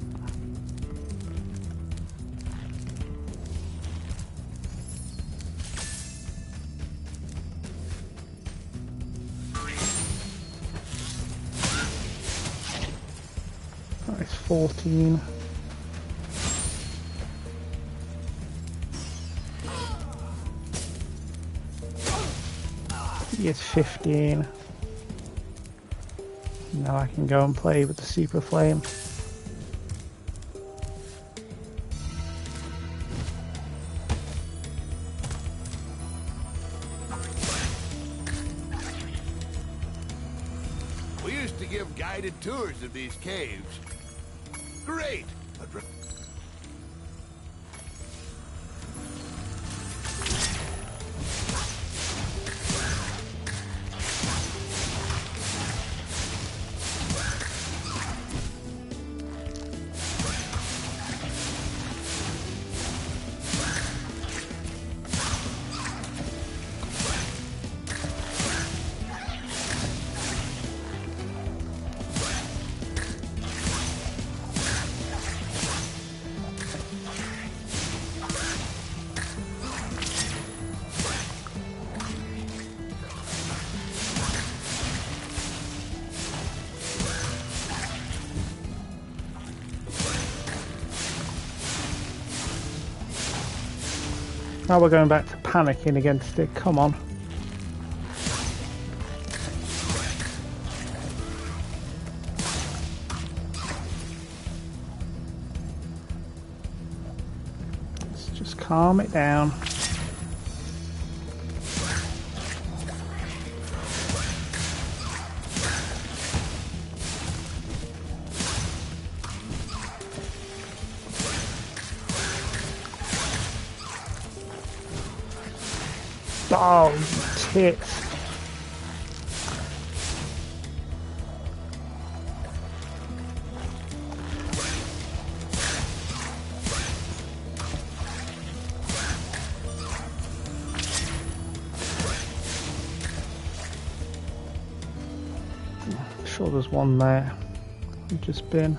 It's 14. He is 15. Now I can go and play with the Super Flame. We used to give guided tours of these caves. Great! But now we're going back to panicking against it. Come on. Let's just calm it down. Oh, tits. I'm sure there's one there. We've just been.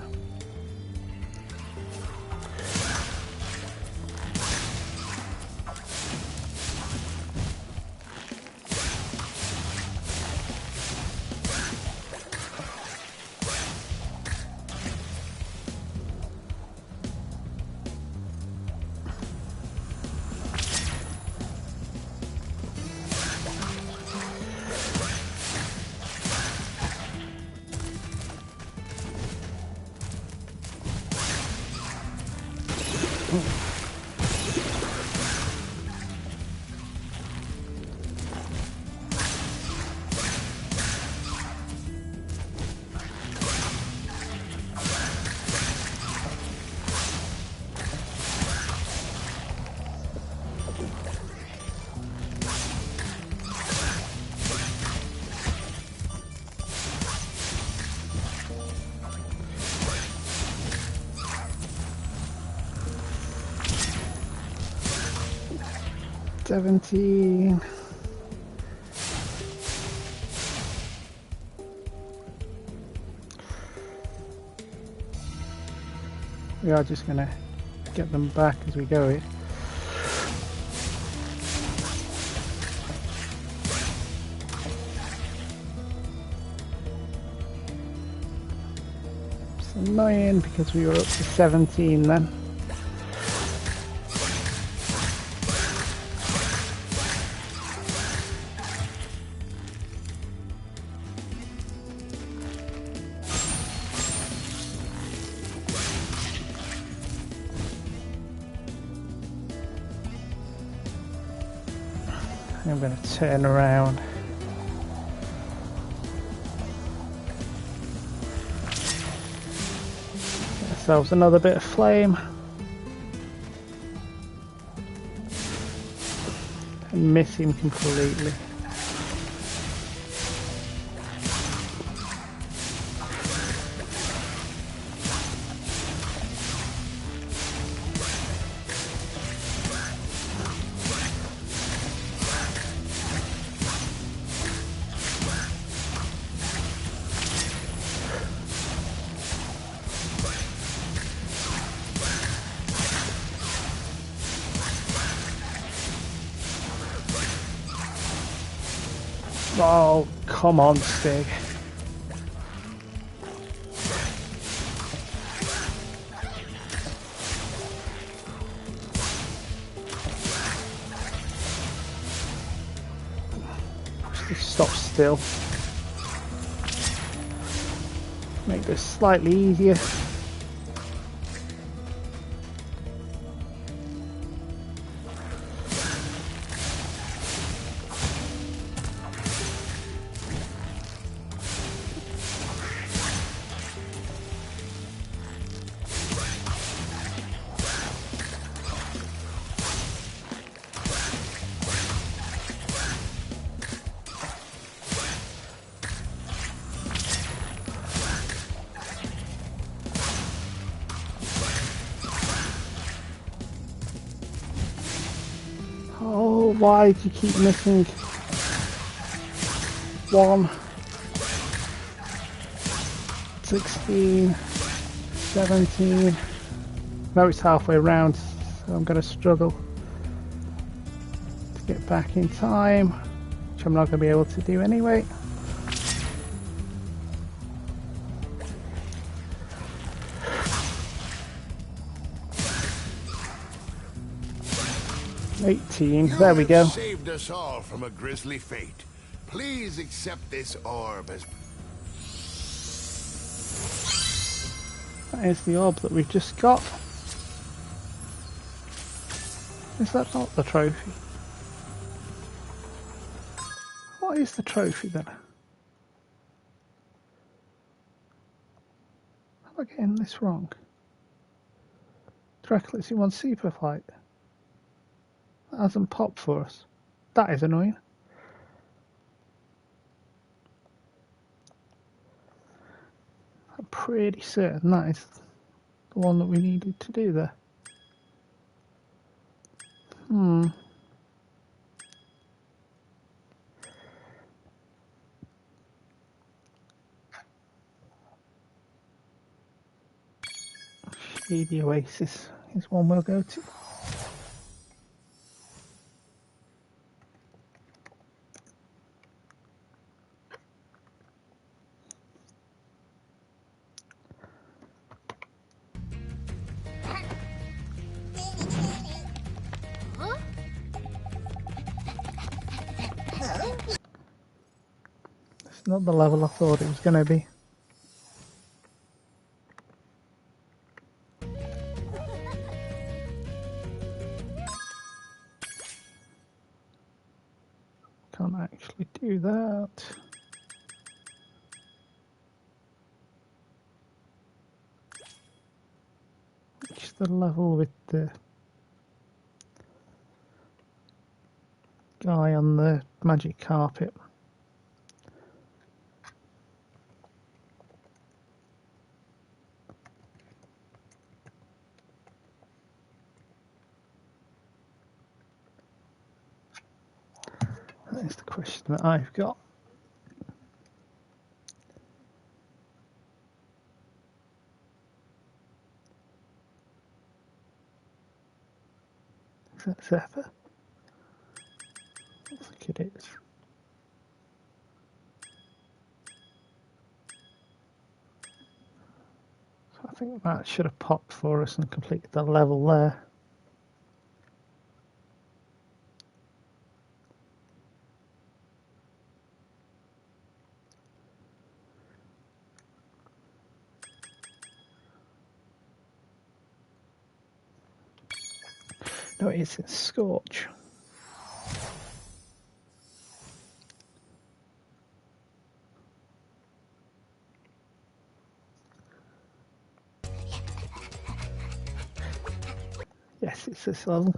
$17. We are just gonna get them back as we go here. It's annoying because we were up to 17 then. I'm going to turn around. Get ourselves another bit of flame. And miss him completely. Oh, come on, Stig. Just stop still. Make this slightly easier. Oh, why do you keep missing? 1, 16, 17. No, it's halfway around, so I'm going to struggle to get back in time, which I'm not going to be able to do anyway. There we go. Saved us all from a grisly fate. Please accept this orb as... That is the orb that we've just got. Is that not the trophy? What is the trophy then? Am I getting this wrong? Draculas in one super fight. That hasn't popped for us. That is annoying. I'm pretty certain that is the one that we needed to do there. Shady Oasis is one we'll go to. It's not the level I thought it was going to be. Can't actually do that. Which is the level with the guy on the magic carpet? That is the question that I've got. Is that Zephyr? I think it is. So I think that should have popped for us and completed the level there. No, it's Scorch. Yes, it's this level.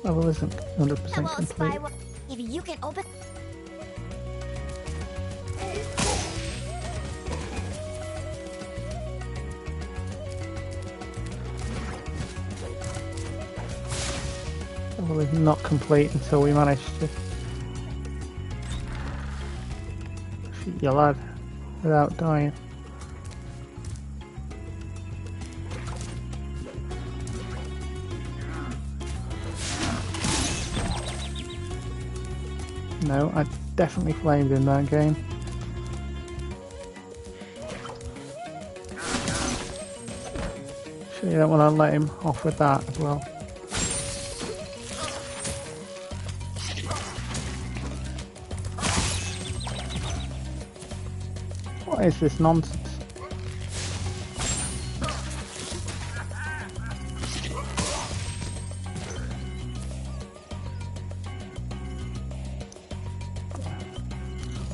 Level isn't 100% complete. Spyro. If you can open... Level is not complete until we manage to shoot your lad without dying. No, I definitely flamed in that game. Sure you don't want to let him off with that as well. What is this nonsense?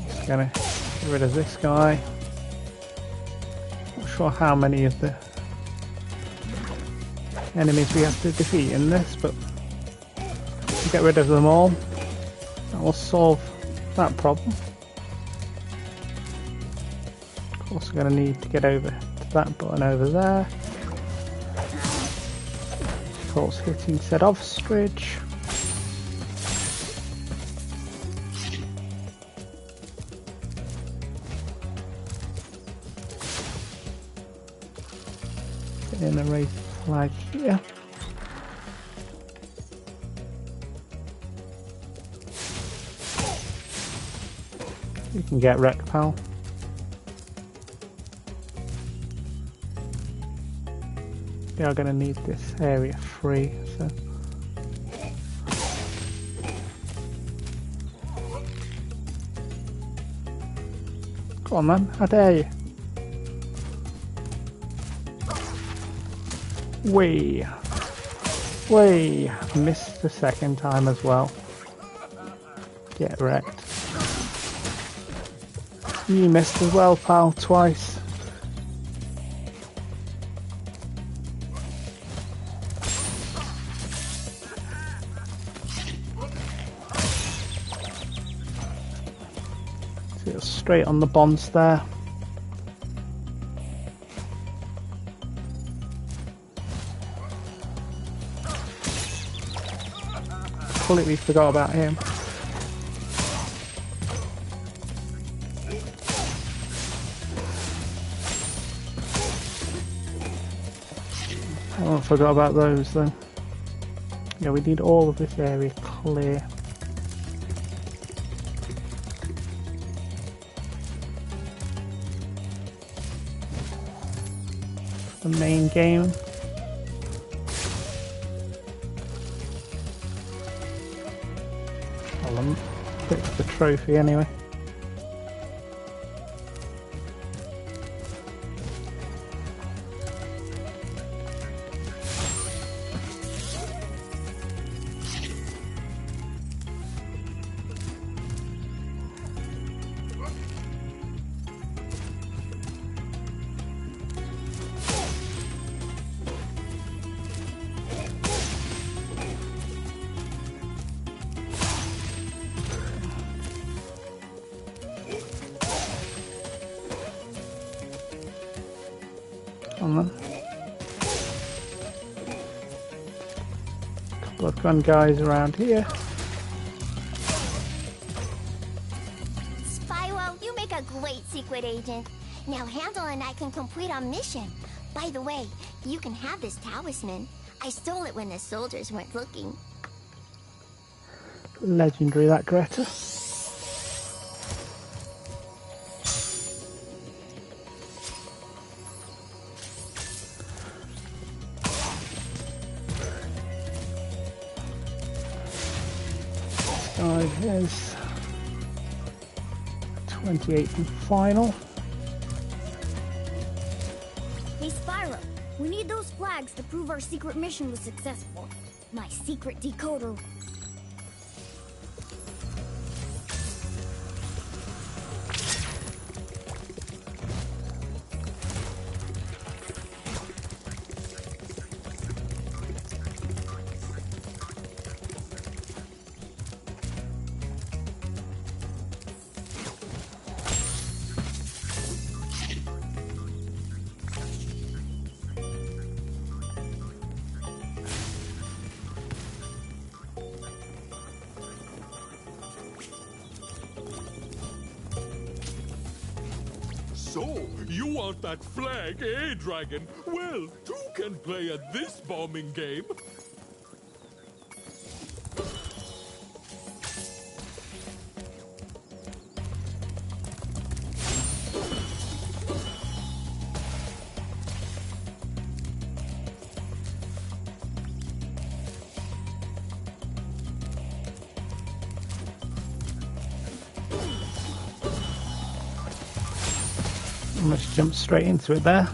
Just gonna get rid of this guy. Not sure how many of the enemies we have to defeat in this, but if we get rid of them all, that will solve that problem. Also going to need to get over to that button over there. Of course, hitting set ostrich. Get in a raised flag here. You can get wrecked, pal. We are going to need this area free, so come on man, how dare you? Whee! Missed the second time as well. Get wrecked. You missed as well, pal, twice. Straight on the bonds there. Completely forgot about him. I forgot about those though. Yeah, we need all of this area clear. The main game. I'll pick the trophy anyway. On them. Couple of gun guys around here. Spyro, you make a great secret agent. Now Handel and I can complete our mission. By the way, you can have this talisman. I stole it when the soldiers weren't looking. Legendary, that Greta. Is 28th and final. Hey Spyro, we need those flags to prove our secret mission was successful. My secret decoder. So, you want that flag, eh, Dragon? Well, two can play at this bombing game. Almost jumped straight into it there.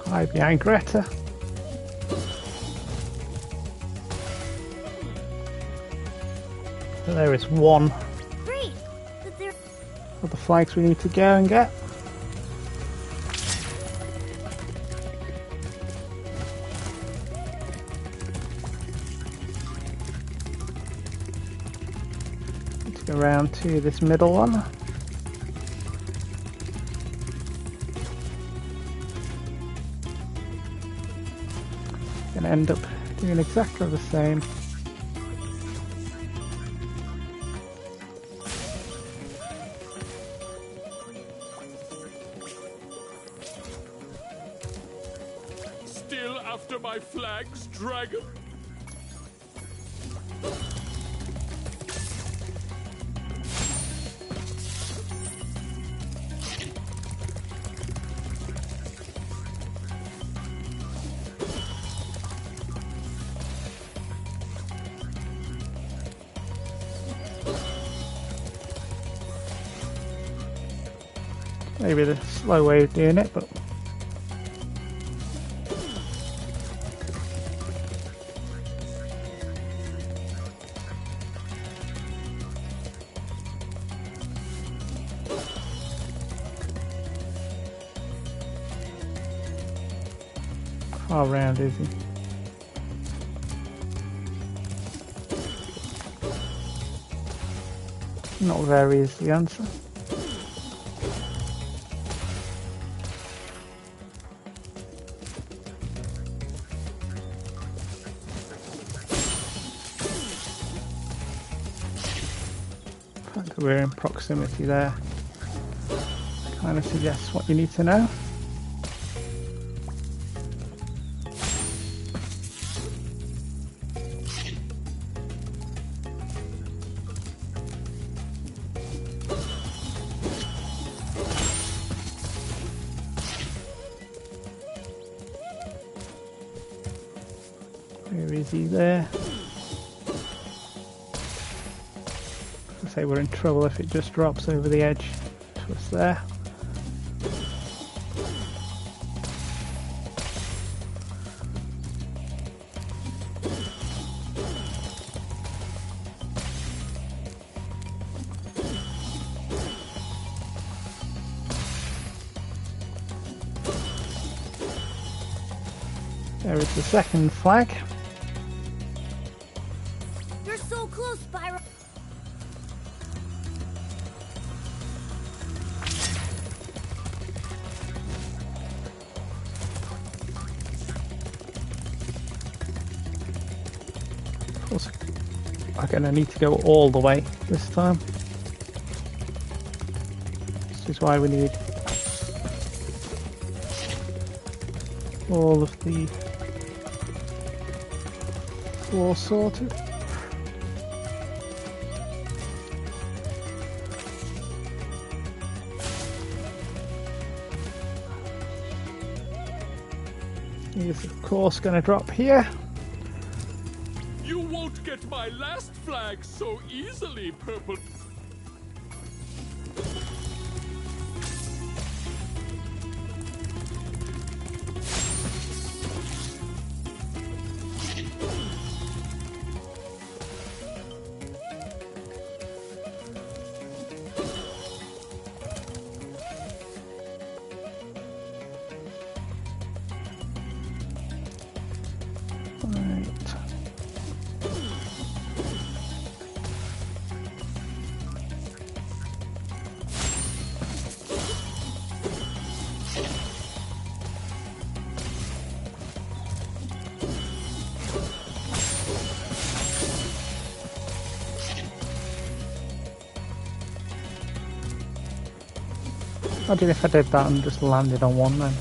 Hide behind Greta. So there is one Great! But there... of the flags we need to go and get. Need to go around to this middle one. Gonna end up doing exactly the same. Still after my flags, dragon? Maybe the slow way of doing it, but far round is he? Not very is the answer. The fact that we're in proximity there kind of suggests what you need to know. Where is he there? I say we're in trouble if it just drops over the edge to us there. There is the second flag. You're so close, Spyro! Of course, I'm gonna need to go all the way this time. This is why we need all of the floor sorted. He's of course going to drop here. You won't get my last flag so easily, Purple. Right. Imagine if I did that and just landed on one then.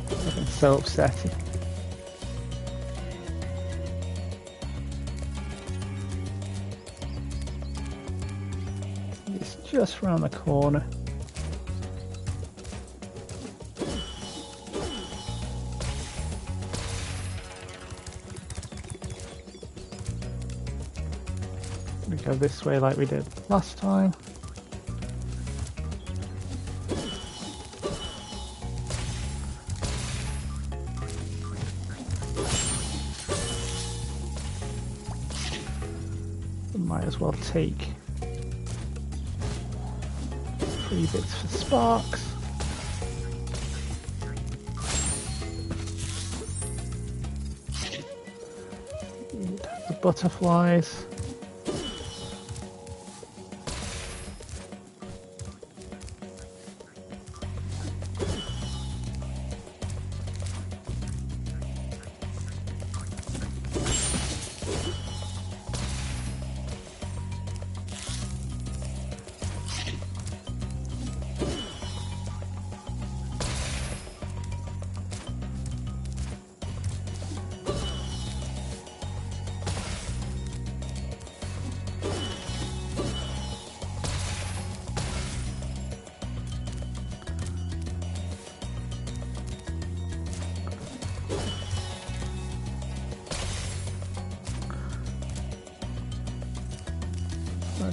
Looking so upsetting. It's just round the corner. We go this way like we did last time. Might as well take 3 bits for sparks. And the butterflies.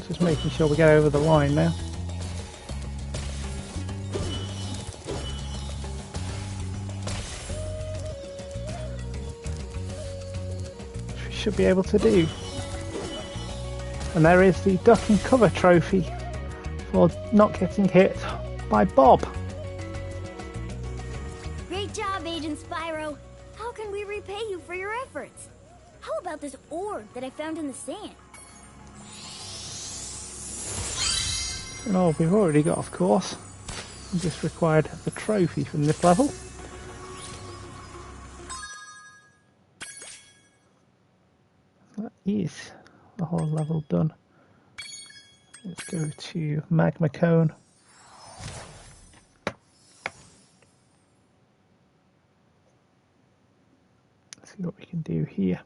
Just making sure we get over the line now. Which we should be able to do. And there is the duck and cover trophy for not getting hit by Bob. Great job, Agent Spyro. How can we repay you for your efforts? How about this orb that I found in the sand? And all we've already got, of course. We just required the trophy from this level. That is the whole level done. Let's go to Magma Cone. See what we can do here.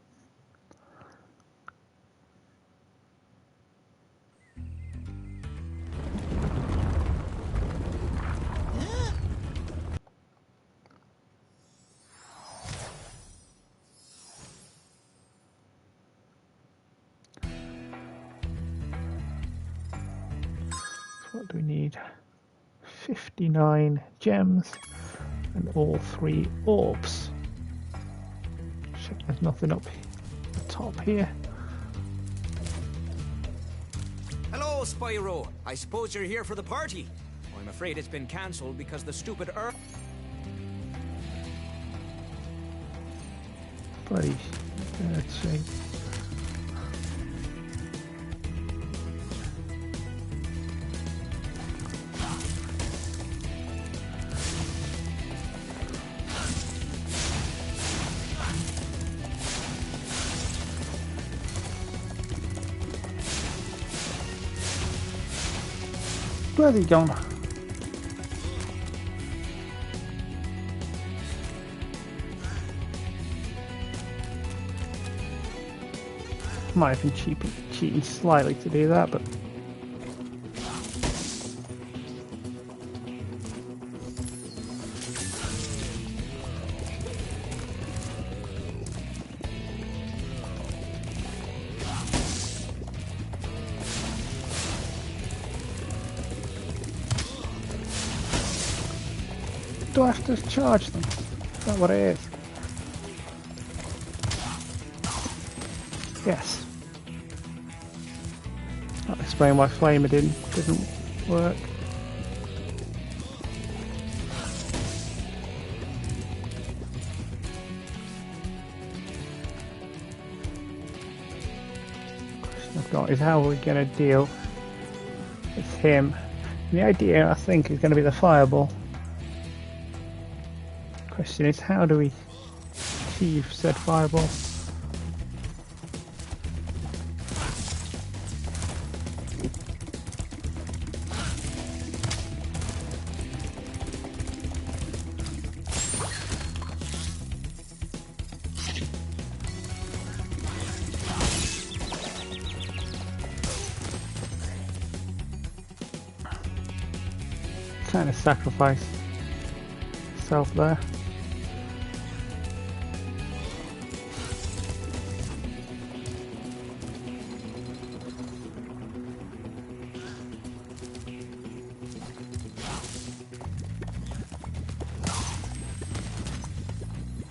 What do we need? 59 gems and all 3 orbs. Check there's nothing up the top here. Hello, Spyro. I suppose you're here for the party. I'm afraid it's been cancelled because the stupid Earth... Bloody shape. Where's he gone? Might have been cheating slightly to do that, but do I have to charge them? Is that what it is? Yes. That'll explain why Flamer didn't work. Question I've got is how are we going to deal with him? And the idea, I think, is going to be the fireball. Question is, how do we achieve said fireball? kind of sacrifice self there.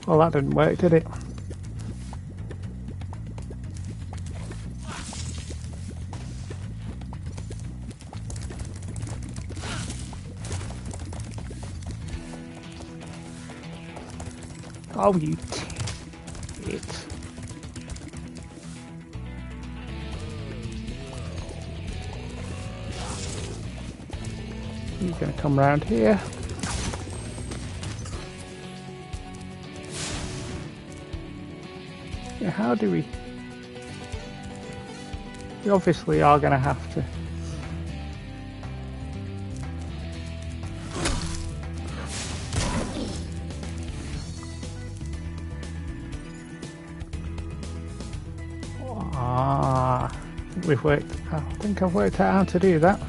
Well, that didn't work, did it? Oh, you it. You're gonna come round here. Yeah, how do we? We obviously are gonna have to. We've worked. I think I've worked out how to do that. I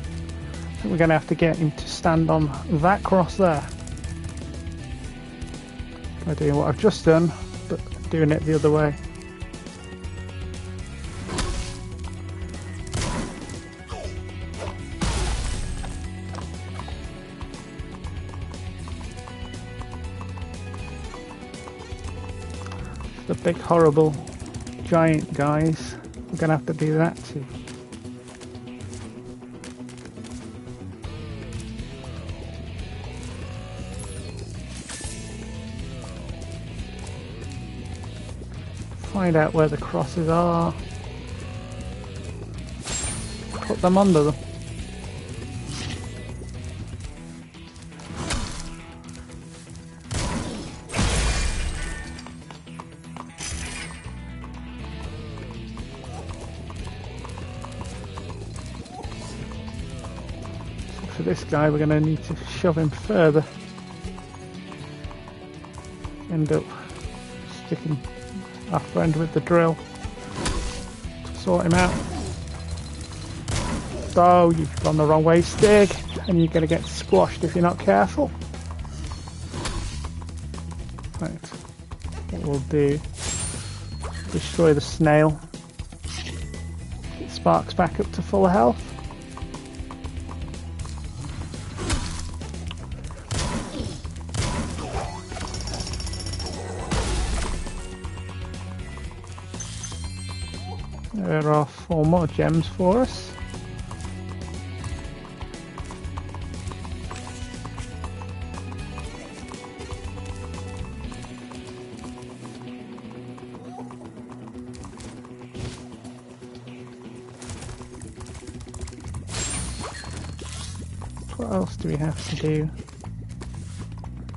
think we're going to have to get him to stand on that cross there. By doing what I've just done, but doing it the other way. The big horrible giant guys. We're going to have to do that too. Find out where the crosses are. Put them under them. For this guy, we're going to need to shove him further. End up sticking our friend with the drill to sort him out. Oh, you've gone the wrong way, Stig, and you're going to get squashed if you're not careful. Right, what we'll do, destroy the snail. It sparks back up to full health. There are 4 more gems for us. What else do we have to do?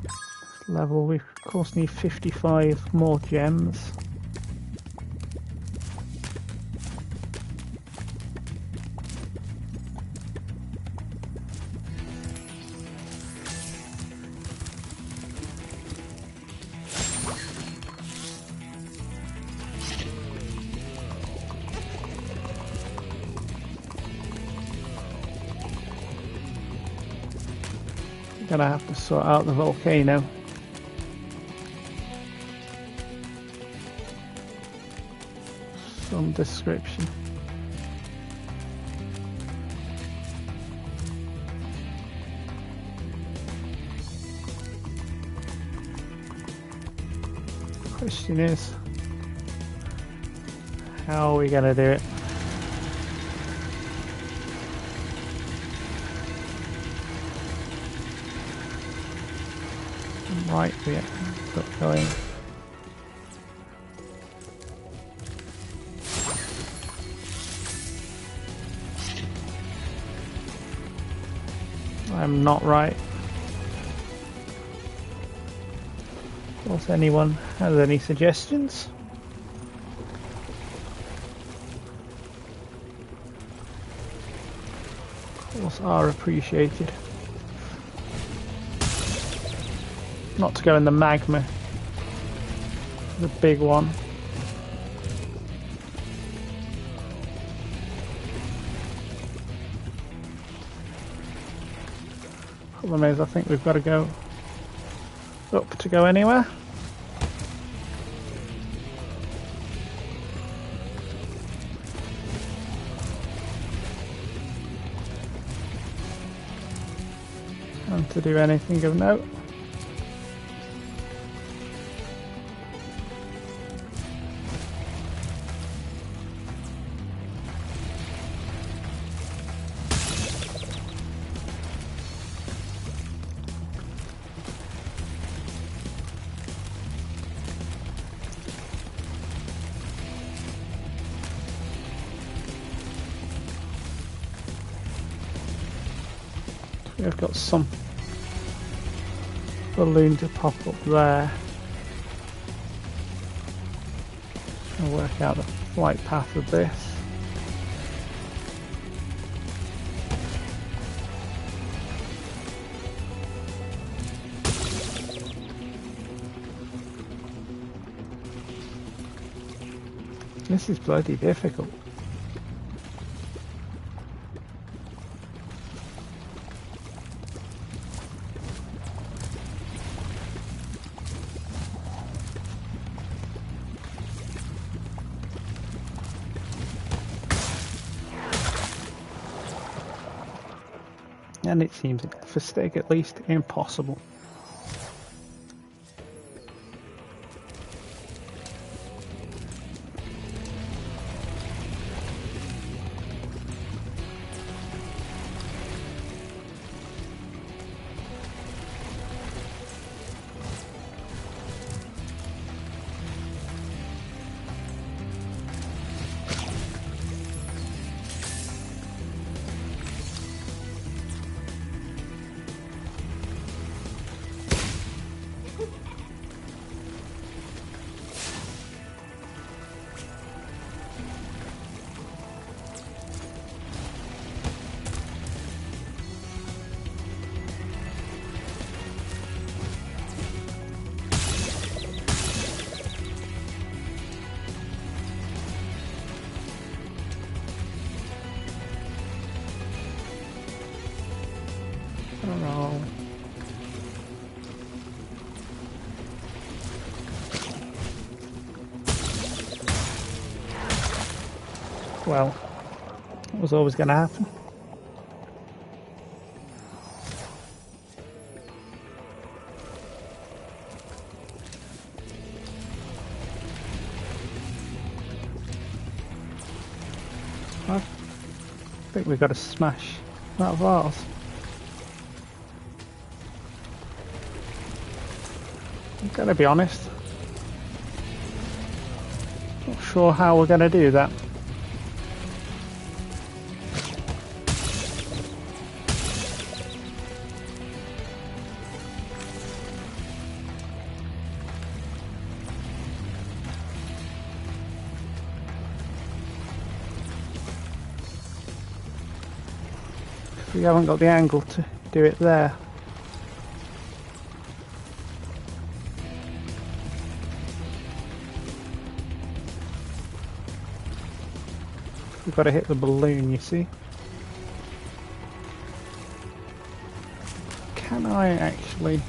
This level, we of course need 55 more gems. Gonna have to sort out the volcano. Some description. The question is, how are we gonna do it? Right, yeah, got going. I'm not right. If anyone has any suggestions? Of course, are appreciated. Not to go in the magma, the big one. Problem is, I think we've got to go up to go anywhere. And to do anything of note. We've got some balloon to pop up there. I'll work out the flight path of this. This is bloody difficult. And it seems, for Stig at least, impossible. Oh. Well, it was always going to happen. I think we've got to smash that vase. I'm gonna be honest. Not sure how we're gonna do that. We haven't got the angle to do it there. We've got to hit the balloon, you see. Can I actually?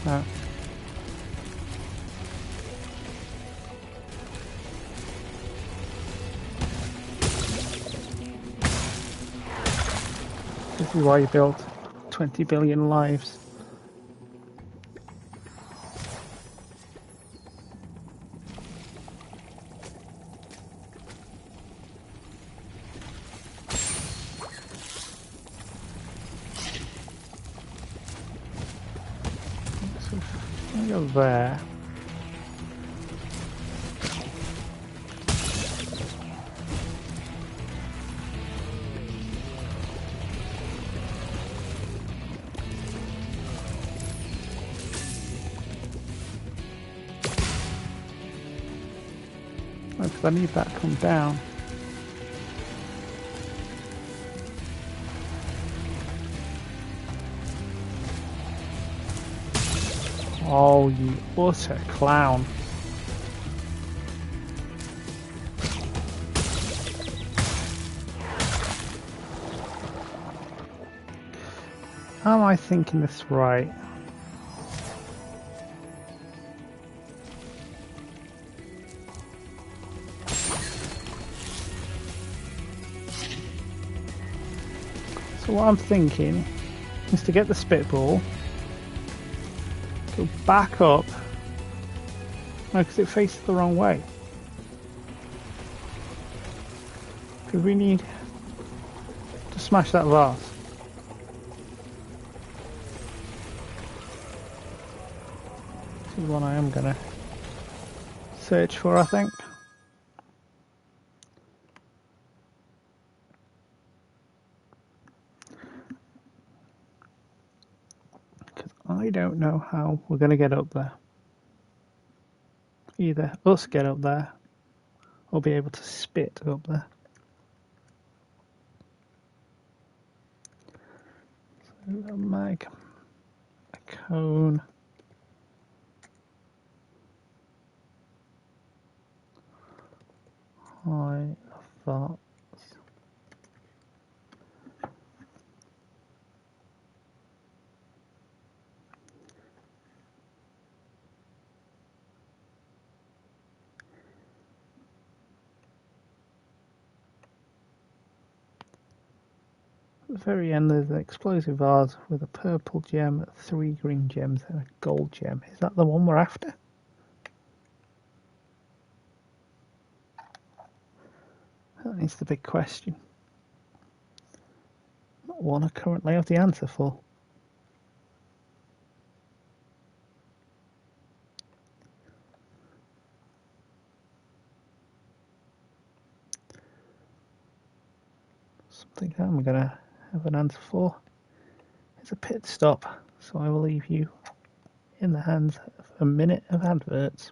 No. This is why you built 20 billion lives. Go there. Because I need that to come down. Oh, you utter clown. Am I thinking this right? So what I'm thinking is to get the spitball, go back up. No, because it faces the wrong way. Because we need to smash that vase. This is one I am gonna search for, I think. Because I don't know how we're gonna get up there. Either us get up there or be able to spit up there. So a mag, a cone. High thought. At the very end there's an explosive vase with a purple gem, 3 green gems and a gold gem. Is that the one we're after? That is the big question. Not one I currently have the answer for. Something I'm going to have an answer for. It's a pit stop, so I will leave you in the hands of a minute of adverts.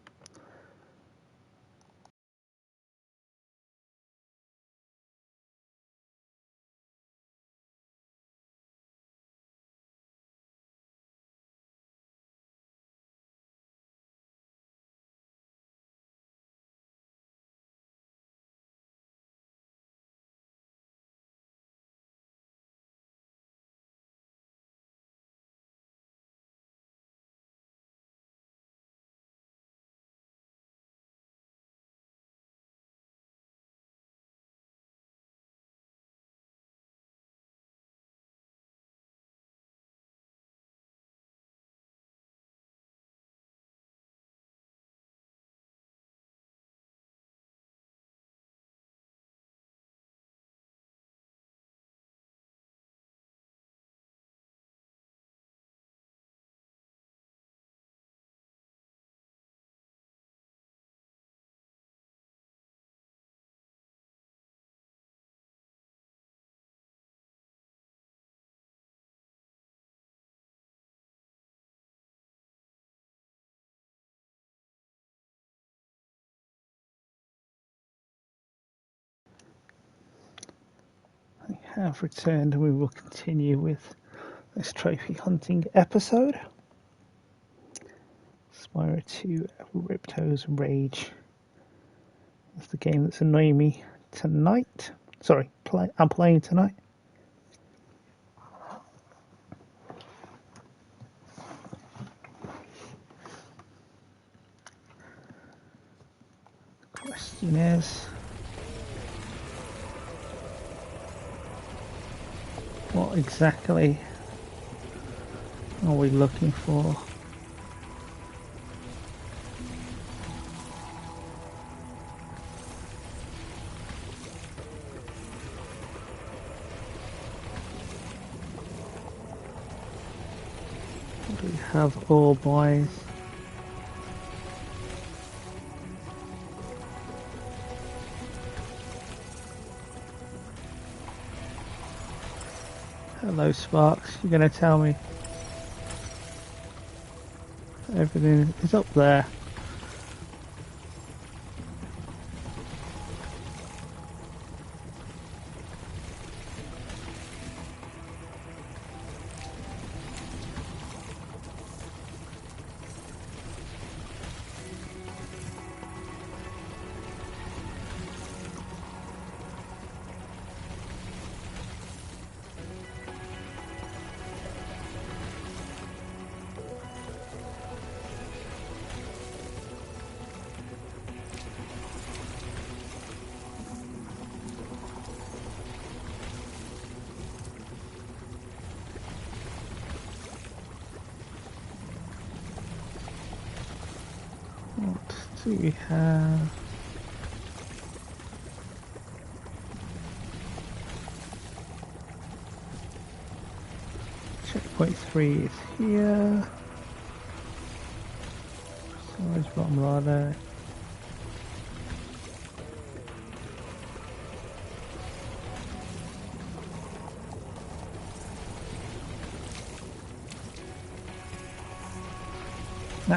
I have returned and we will continue with this trophy hunting episode. Spyro 2 Ripto's Rage. It's the game that's annoying me tonight. Sorry, I'm playing tonight. Question is, what exactly are we looking for? What do we have all boys? Hello Sparks, you're going to tell me everything is up there. What do we have? Checkpoint 3 is here. Storage bottom ladder.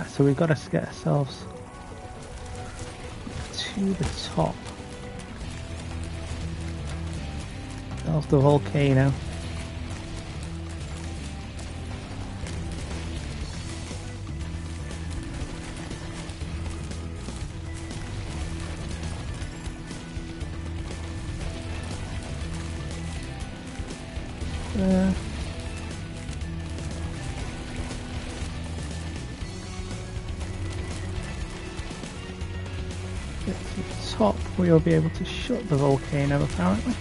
So we've got to get ourselves to the top of the volcano. Get to the top, we'll be able to shut the volcano apparently.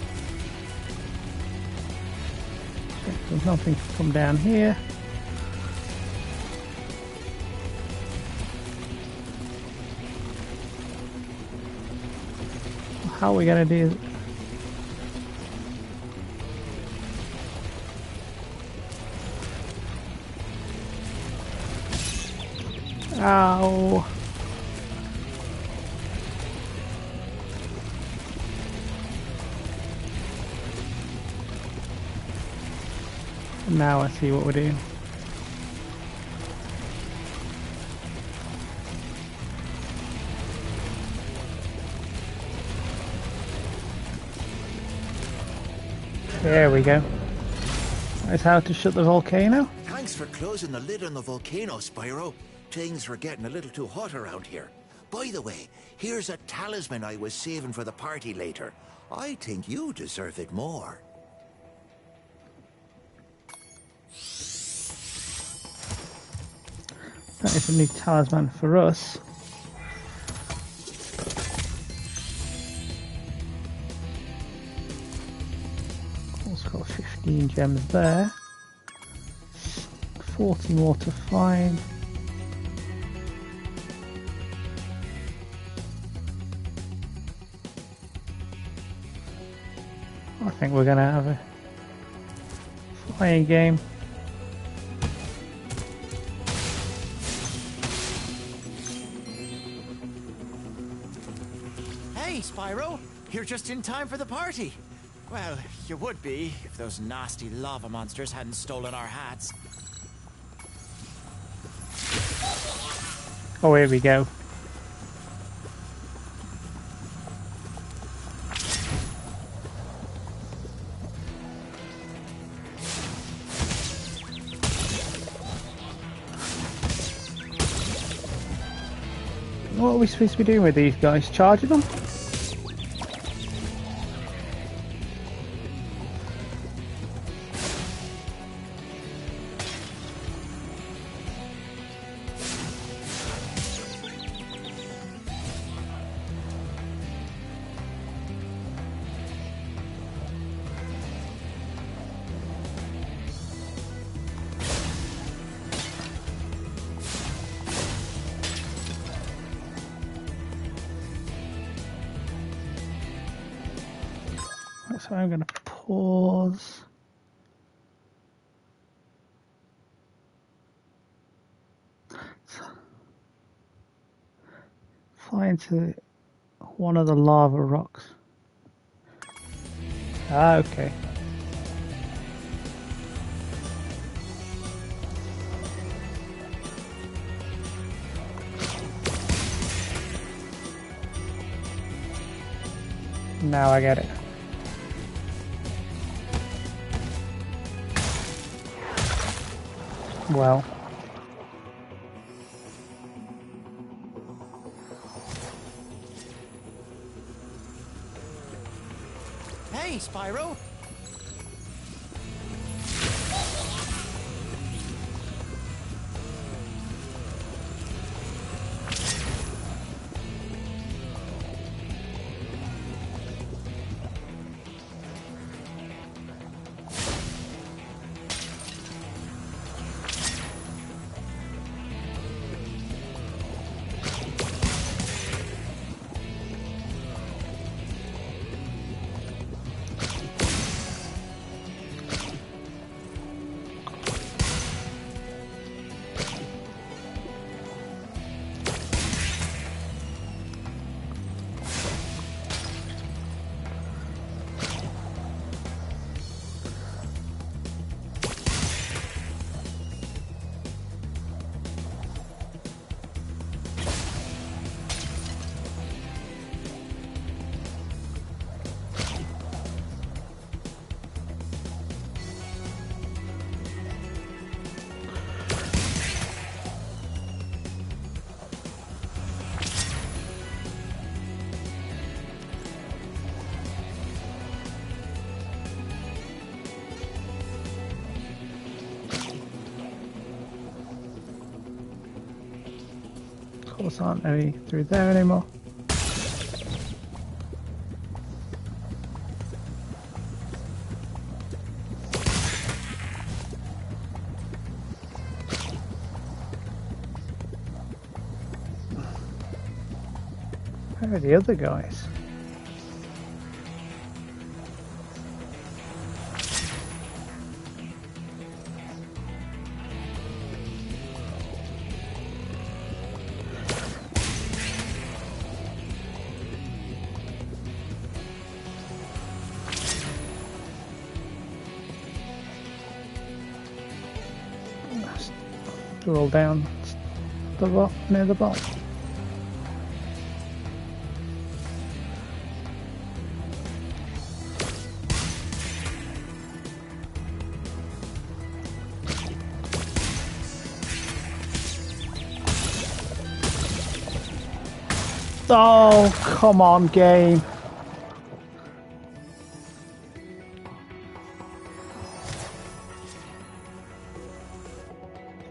Check there's nothing to come down here. How are we going to do it? Ow! Now I see what we're doing. There we go. That's how to shut the volcano. Thanks for closing the lid on the volcano, Spyro. Things were getting a little too hot around here. By the way, here's a talisman I was saving for the party later. I think you deserve it more. That is a new talisman for us. Also got 15 gems there. 40 more to find. I think we're gonna have a flying game. Hey, Spyro! You're just in time for the party. Well, you would be if those nasty lava monsters hadn't stolen our hats. Oh, here we go. What are we supposed to be doing with these guys? Charging them? So I'm going to pause. Fly into one of the lava rocks. Ah, okay. Now I get it. Well. Hey, Spyro! course, aren't any through there anymore. Where are the other guys? They're all down near the bottom. Oh, come on, game.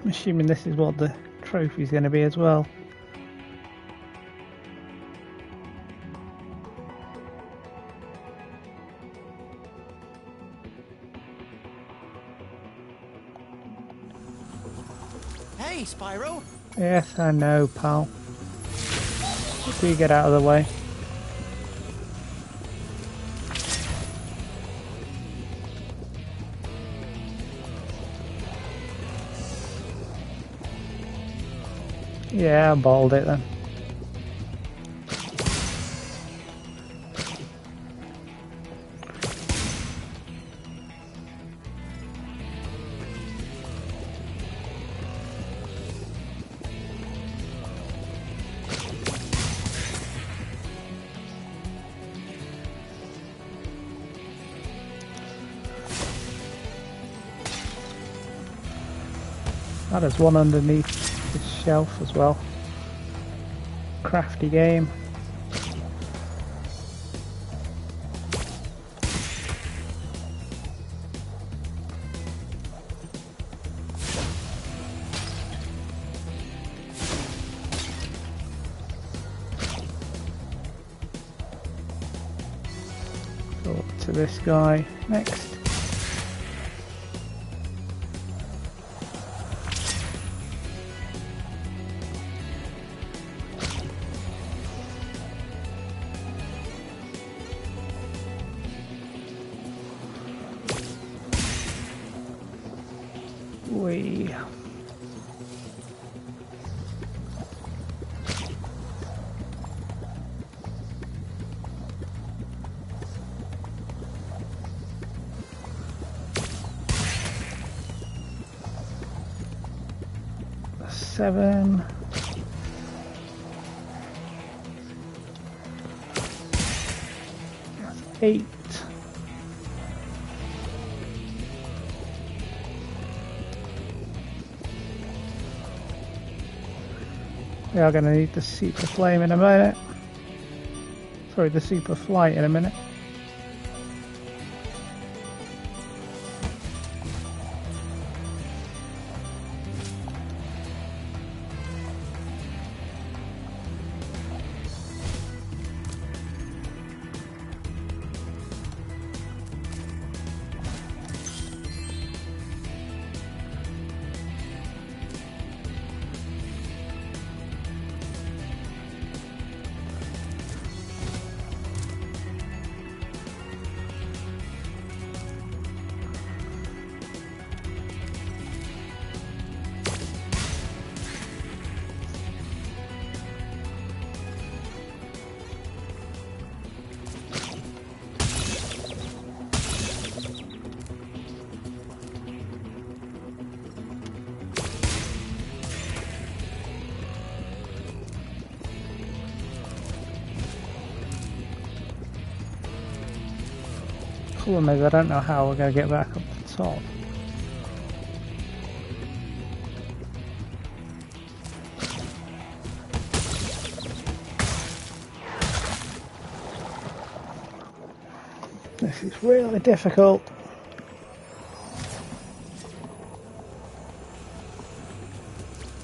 I'm assuming this is what the trophy's going to be as well. Hey, Spyro! Yes, I know, pal. Do you get out of the way? Yeah, I balled it then. Ah, there's one underneath this shelf as well. Crafty game. Go up to this guy next. Wee. Seven. That's 8. We are going to need the super flame in a minute. Sorry, the super flight in a minute. Problem is I don't know how we're going to get back up the top. This is really difficult.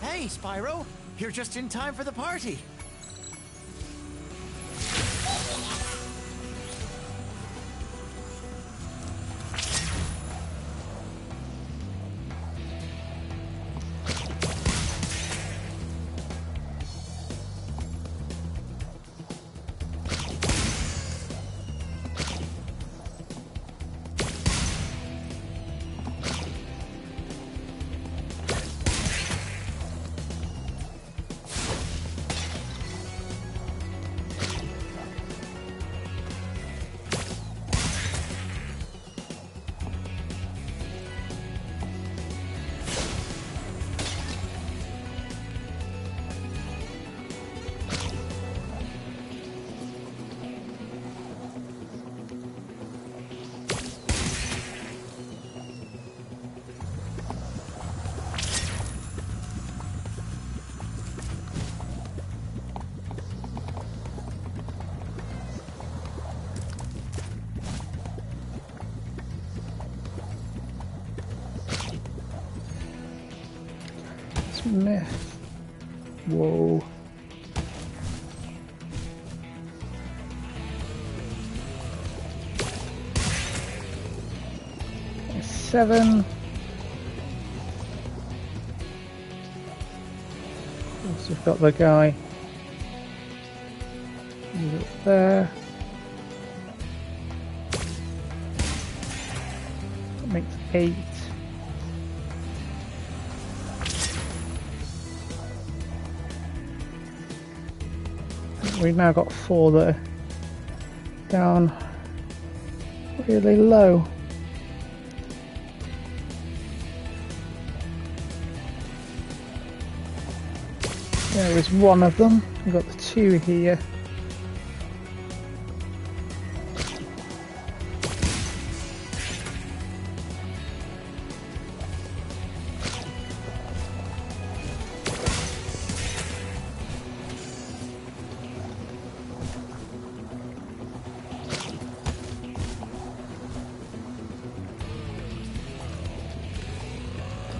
Hey, Spyro! You're just in time for the party. Myth. Whoa. Seven. Also, we've got the guy. He's up there. That makes 8. We've now got 4 that are down really low. There is one of them. We've got the 2 here.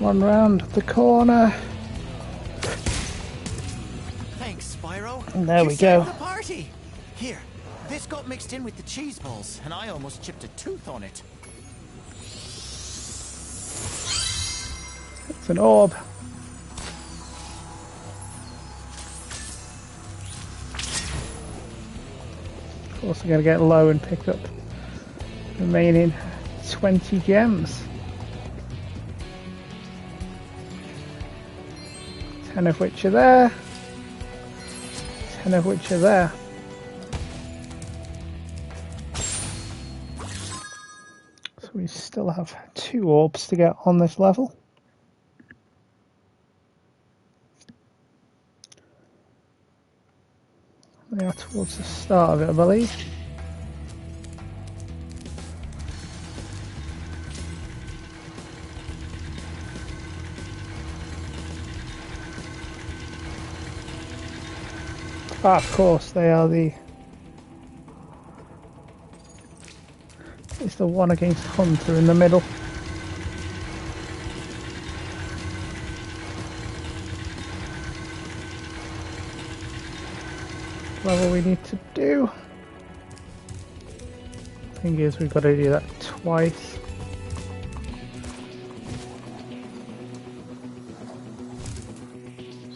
One round the corner. Thanks, Spyro. And there You we go. saved the party. Here, this got mixed in with the cheese balls, and I almost chipped a tooth on it. It's an orb. Of course, I'm going to get low and pick up the remaining 20 gems. 10 of which are there. 10 of which are there. So we still have 2 orbs to get on this level. They are towards the start of it, I believe. Ah, of course, they are the... It's the one against Hunter in the middle. Level we need to do. Thing is, we've got to do that twice.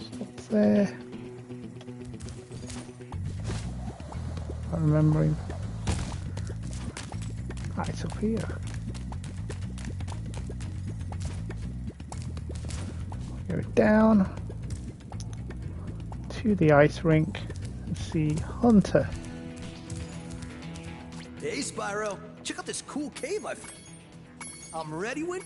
Stop there. I'm remembering. Ah, it's up here. Go down to the ice rink. See Hunter. Hey, Spyro. Check out this cool cave I'm ready when...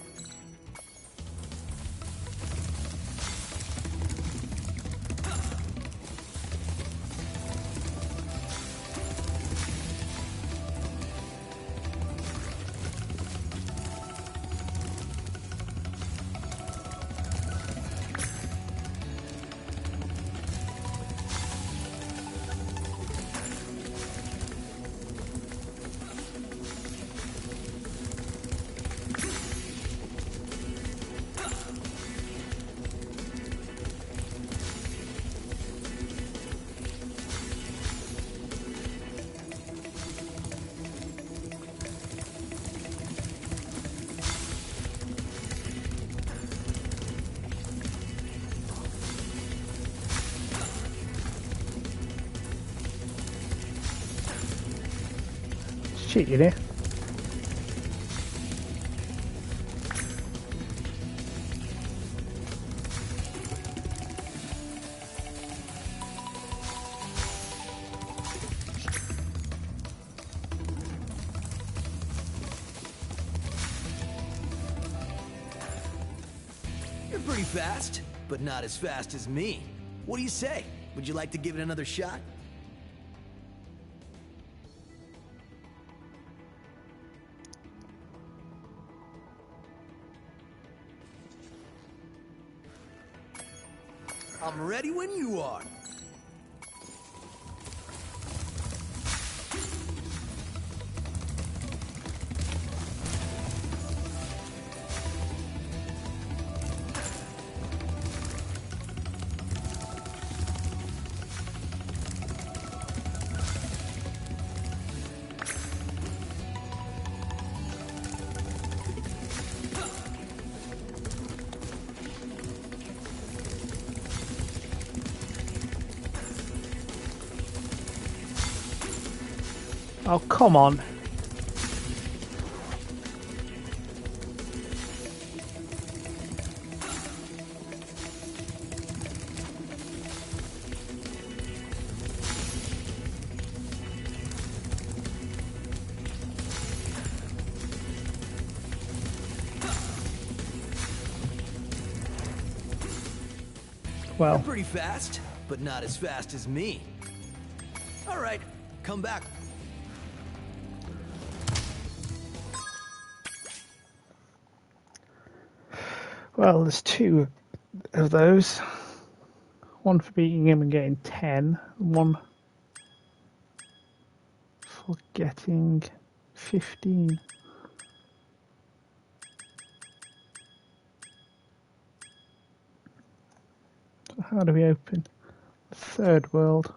cheating here. You're pretty fast, but not as fast as me. What do you say? Would you like to give it another shot? I'm ready when you are. Oh, come on. Well, You're pretty fast, but not as fast as me. All right, come back. well, there's two of those. One for beating him and getting 10, and one for getting 15. So how do we open the third world?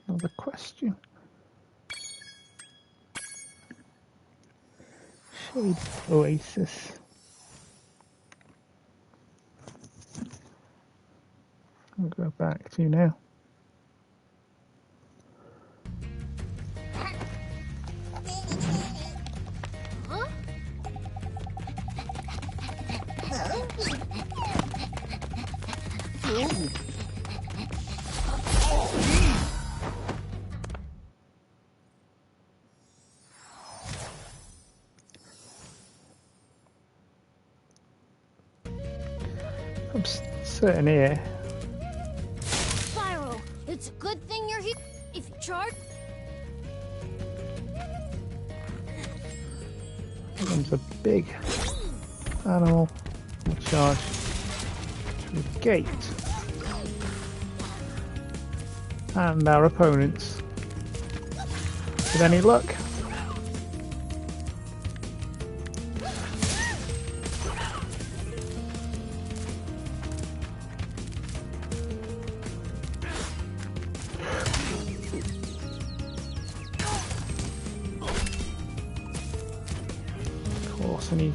Another question. Shade Oasis. I'll go back to now. I'm certain here. Spyro, it's a good thing you're here. If you charge... Comes a big animal will charge through the gate. And our opponents. With any luck. Of course I need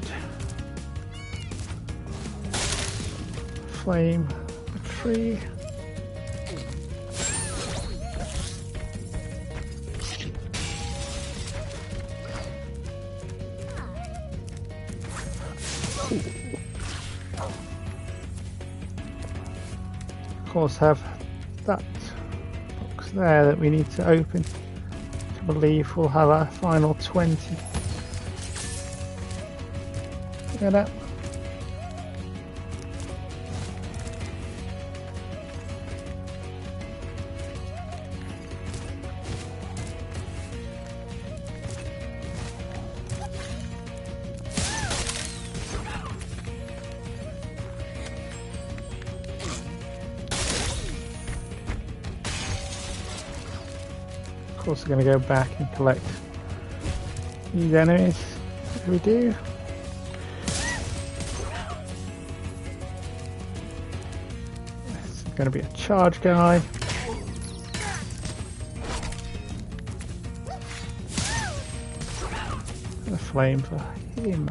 flame a tree. Of course have that box there that we need to open. I believe we'll have our final 20. Look at that. Of course, we're going to go back and collect these enemies. What do we do? This is going to be a charge guy. And a flame for him.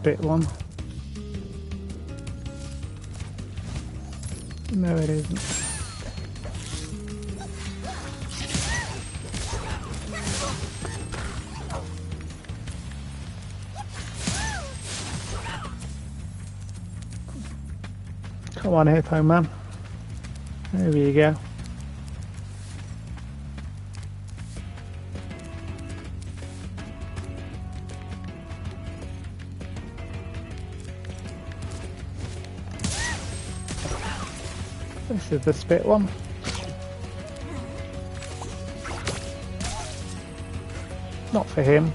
spit one. No, it isn't. Come on, Hippo Man. There you go. This is the spit one. Not for him.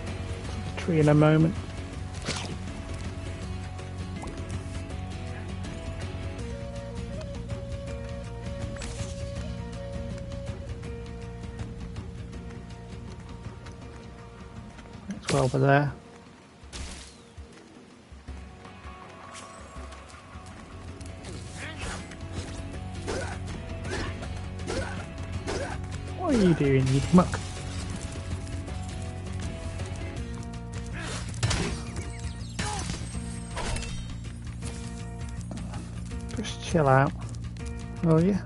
Tree in a moment. That's well over there. What are you doing, you muck? Just chill out, will you?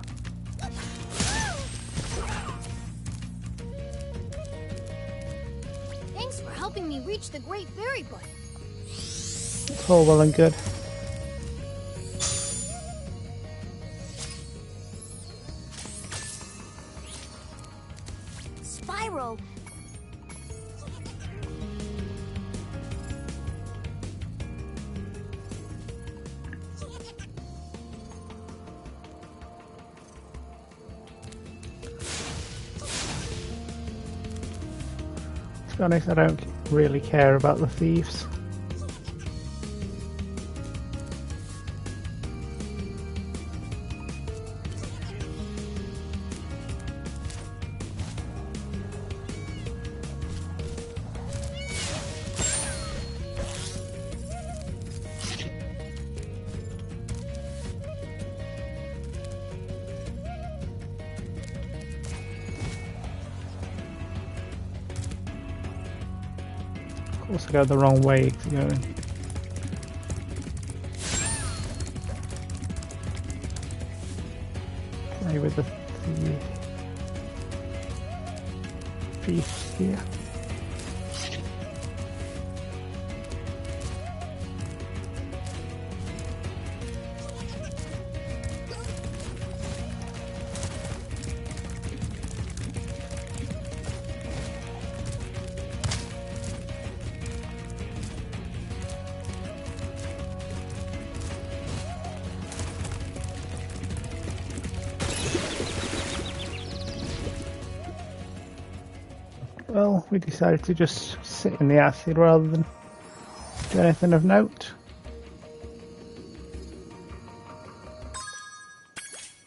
Thanks for helping me reach the Great Berry Button. It's all well and good. Spyro! To be honest, I don't really care about the thieves. Of course I go the wrong way to go in. Play with the thief here. Well, we decided to just sit in the acid rather than do anything of note.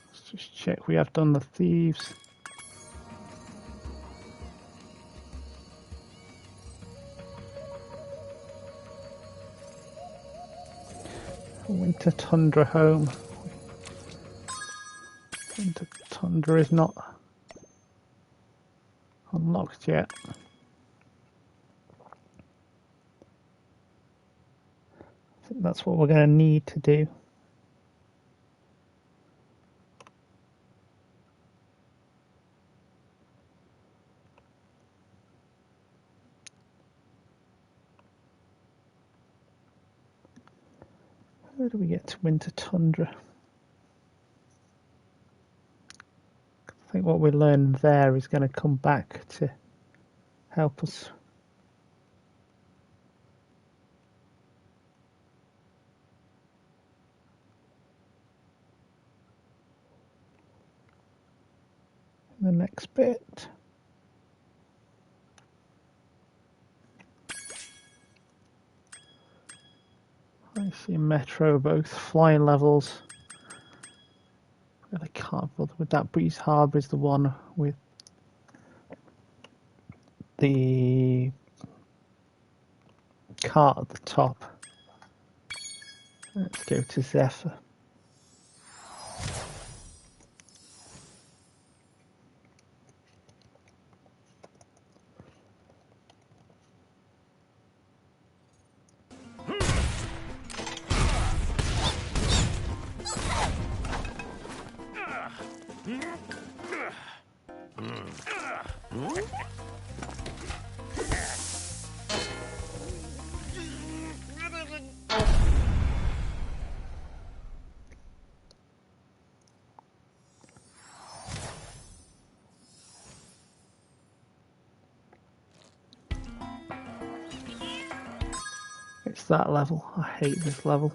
Let's just check we have done the thieves. Winter Tundra home. Winter Tundra is not unlocked yet. I think that's what we're going to need to do. Where do we get to Winter Tundra? I think what we learned there is going to come back to help us. The next bit. I see Metro, both flying levels. Really can't bother with that. Breeze Harbour is the one with the cart at the top. Let's go to Zephyr. It's that level. I hate this level.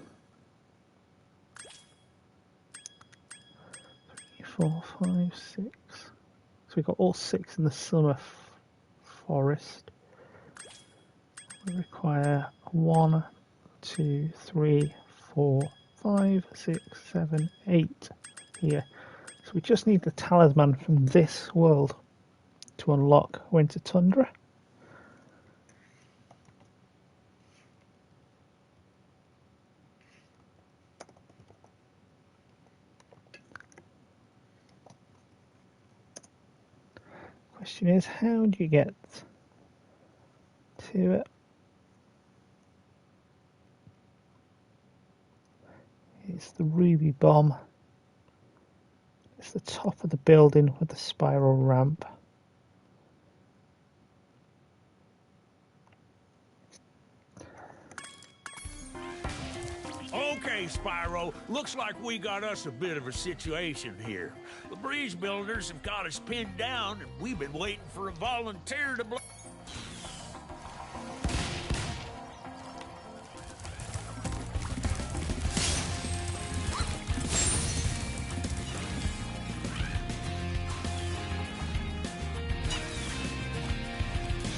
3, 4, 5, 6. So we've got all 6 in the summer forest. We require 1, 2, 3, 4, 5, 6, 7, 8 here. So we just need the talisman from this world to unlock Winter Tundra. Question is, how do you get to it? It's the ruby bomb. It's the top of the building with the spiral ramp. Okay, Spyro, looks like we got us a bit of a situation here. The bridge builders have got us pinned down, and we've been waiting for a volunteer to blow.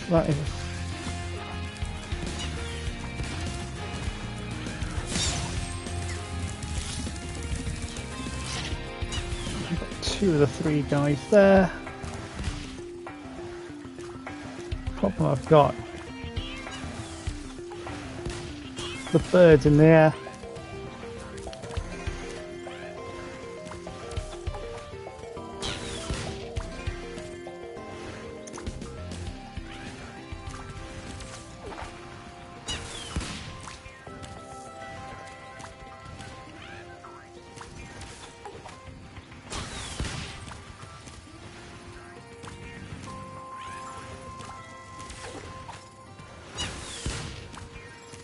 That is. We've got 2 of the 3 guys there. Problem I've got, the birds in the air.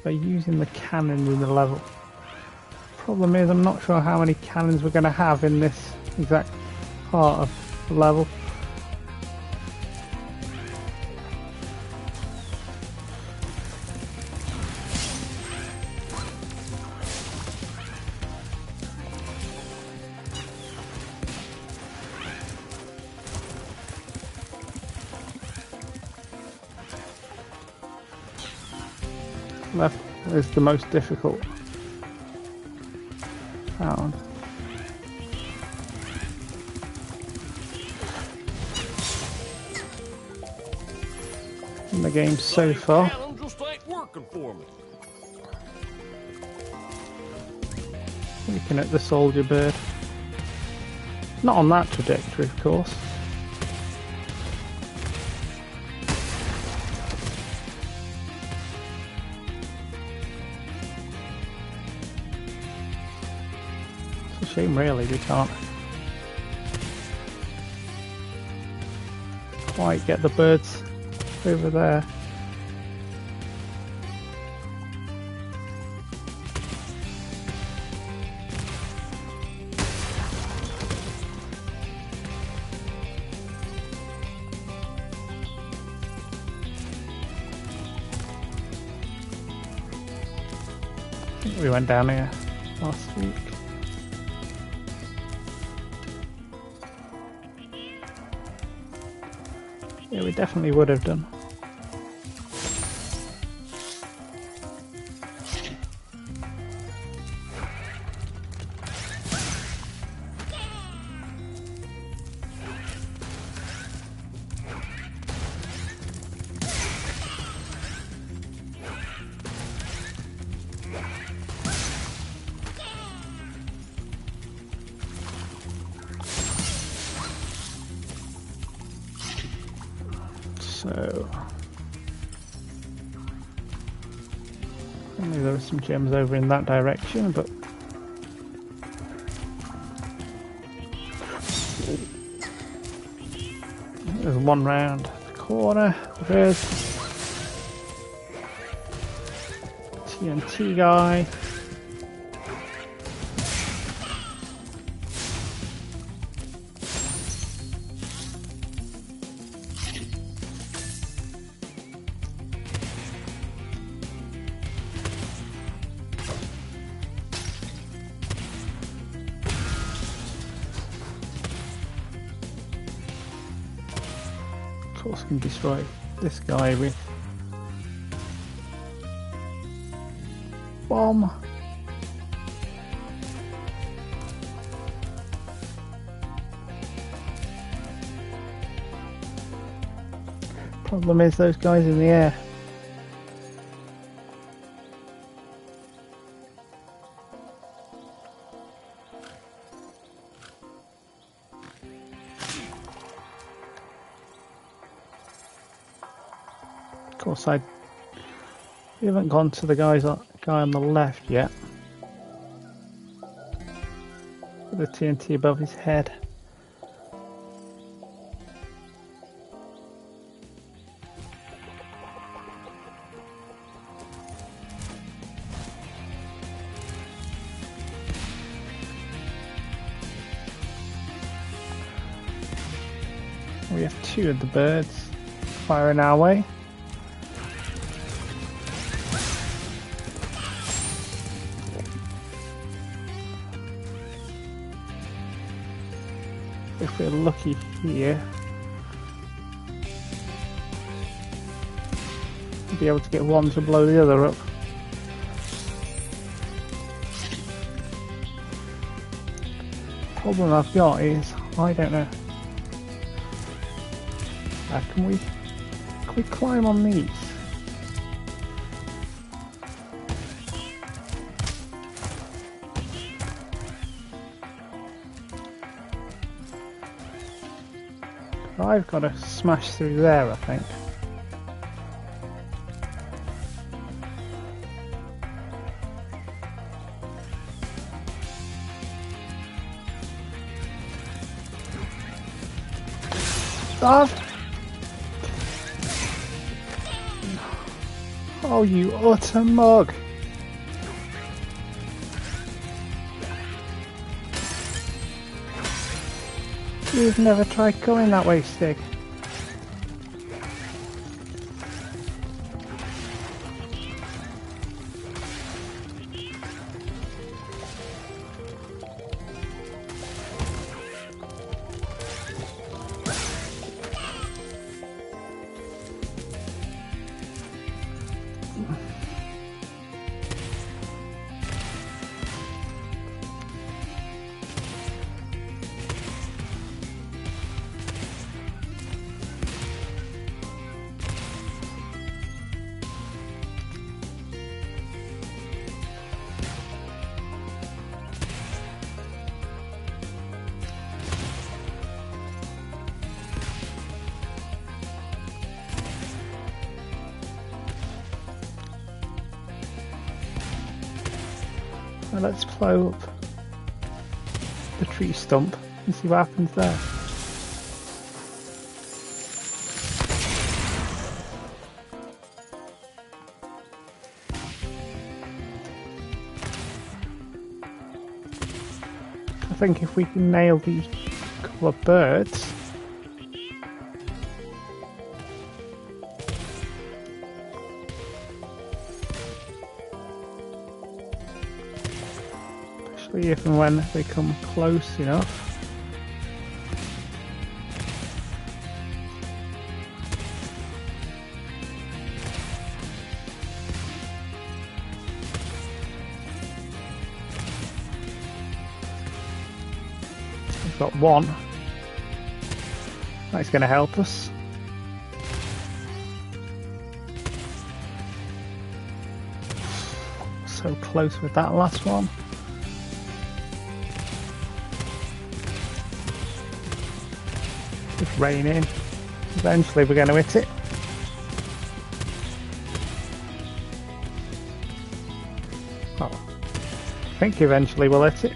By using the cannons in the level. Problem is, I'm not sure how many cannons we're going to have in this exact part of the level. Left is the most difficult found. In the game so far. Just ain't working for me. Looking at the soldier bird. Not on that trajectory, of course. Shame really we can't quite get the birds over there. I think we went down here last week. Yeah, we definitely would have done. So, only there were some gems over in that direction, but There's one round the corner. There's TNT guy. Of course, can destroy this guy with bomb. Problem is those guys in the air. Of course, we haven't gone to the guy on the left yet. With the TNT above his head. We have two of the birds firing our way. If we're lucky here, we'll be able to get one to blow the other up. Problem I've got is I don't know. Can we climb on these? I've got to smash through there, I think. Stop! Oh, you utter mug! You've never tried going that way, Stig. Now let's plow up the tree stump and see what happens there. I think if we can nail these couple of birds, if and when they come close enough. We've got one. That's going to help us. So close with that last one. Just raining. Eventually we're going to hit it. Oh, I think eventually we'll hit it.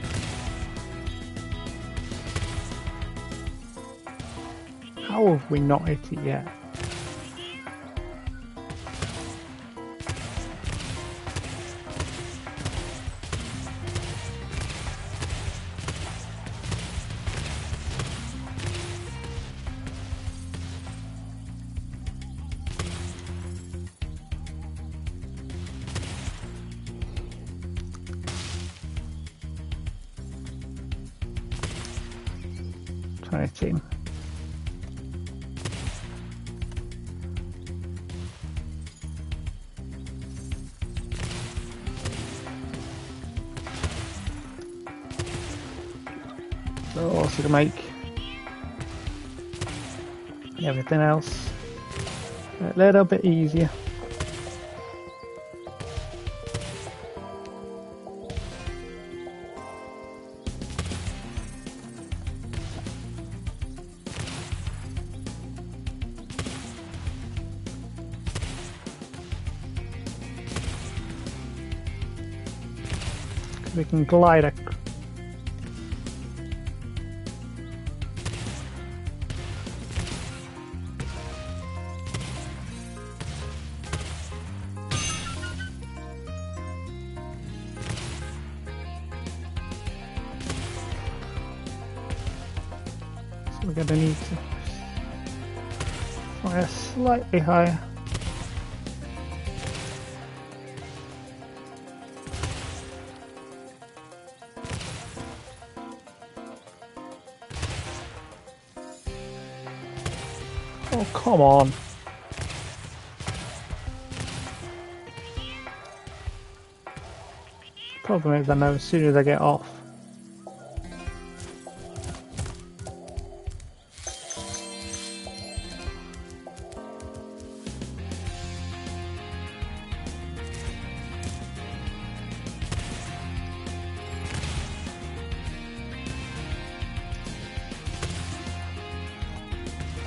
How How have we not hit it yet? Team. So also to make everything else a little bit easier. We can glide a so we're going to need to fire slightly higher. Oh, come on. Problem is I know as soon as I get off.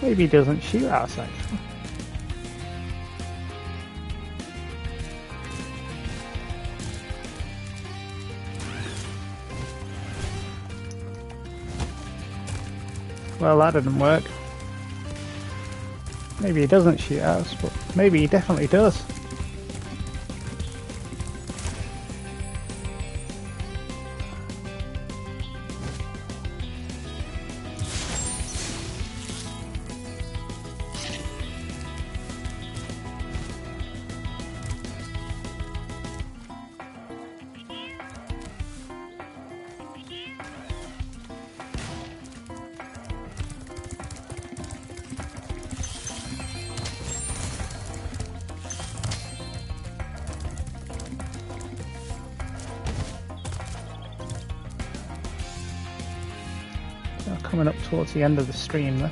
Maybe he doesn't shoot us actually. Well, that didn't work. Maybe he doesn't shoot at us, but maybe he definitely does. Coming up towards the end of the stream there.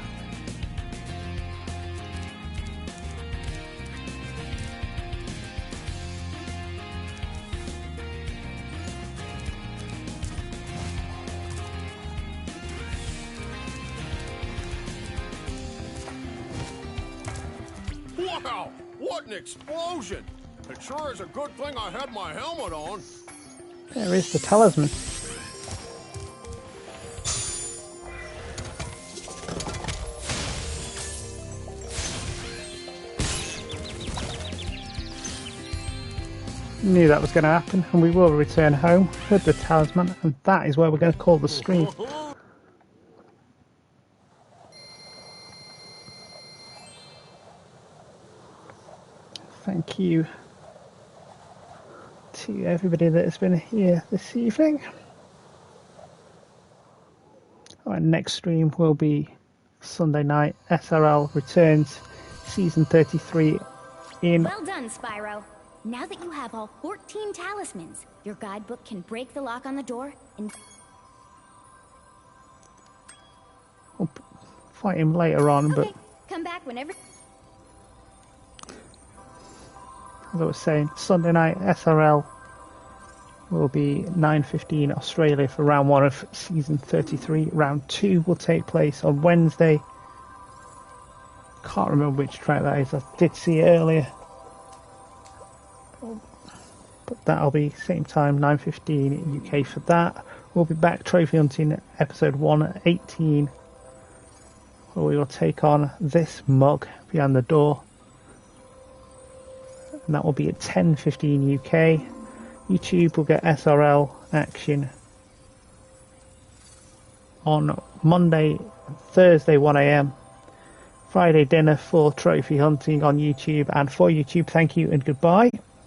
Wow! What an explosion! It sure is a good thing I had my helmet on. There is the talisman. Knew that was going to happen, and we will return home with the talisman, and that is where we're going to call the stream. Thank you to everybody that has been here this evening. Our next stream will be Sunday night. SRL returns season 33 in... Well done, Spyro. Now that you have all 14 talismans, your guidebook can break the lock on the door and... We'll fight him later on, okay, but... come back whenever... As I was saying, Sunday night SRL will be 9:15 Australia for round 1 of season 33. Round 2 will take place on Wednesday. Can't remember which track that is. I did see it earlier. But that'll be same time, 9:15 UK for that. We'll be back trophy hunting episode 1 at 18. where we will take on this mug behind the door. And that will be at 10:15 UK. YouTube will get SRL action on Monday, Thursday 1 AM. Friday dinner for trophy hunting on YouTube. And for YouTube, thank you and goodbye.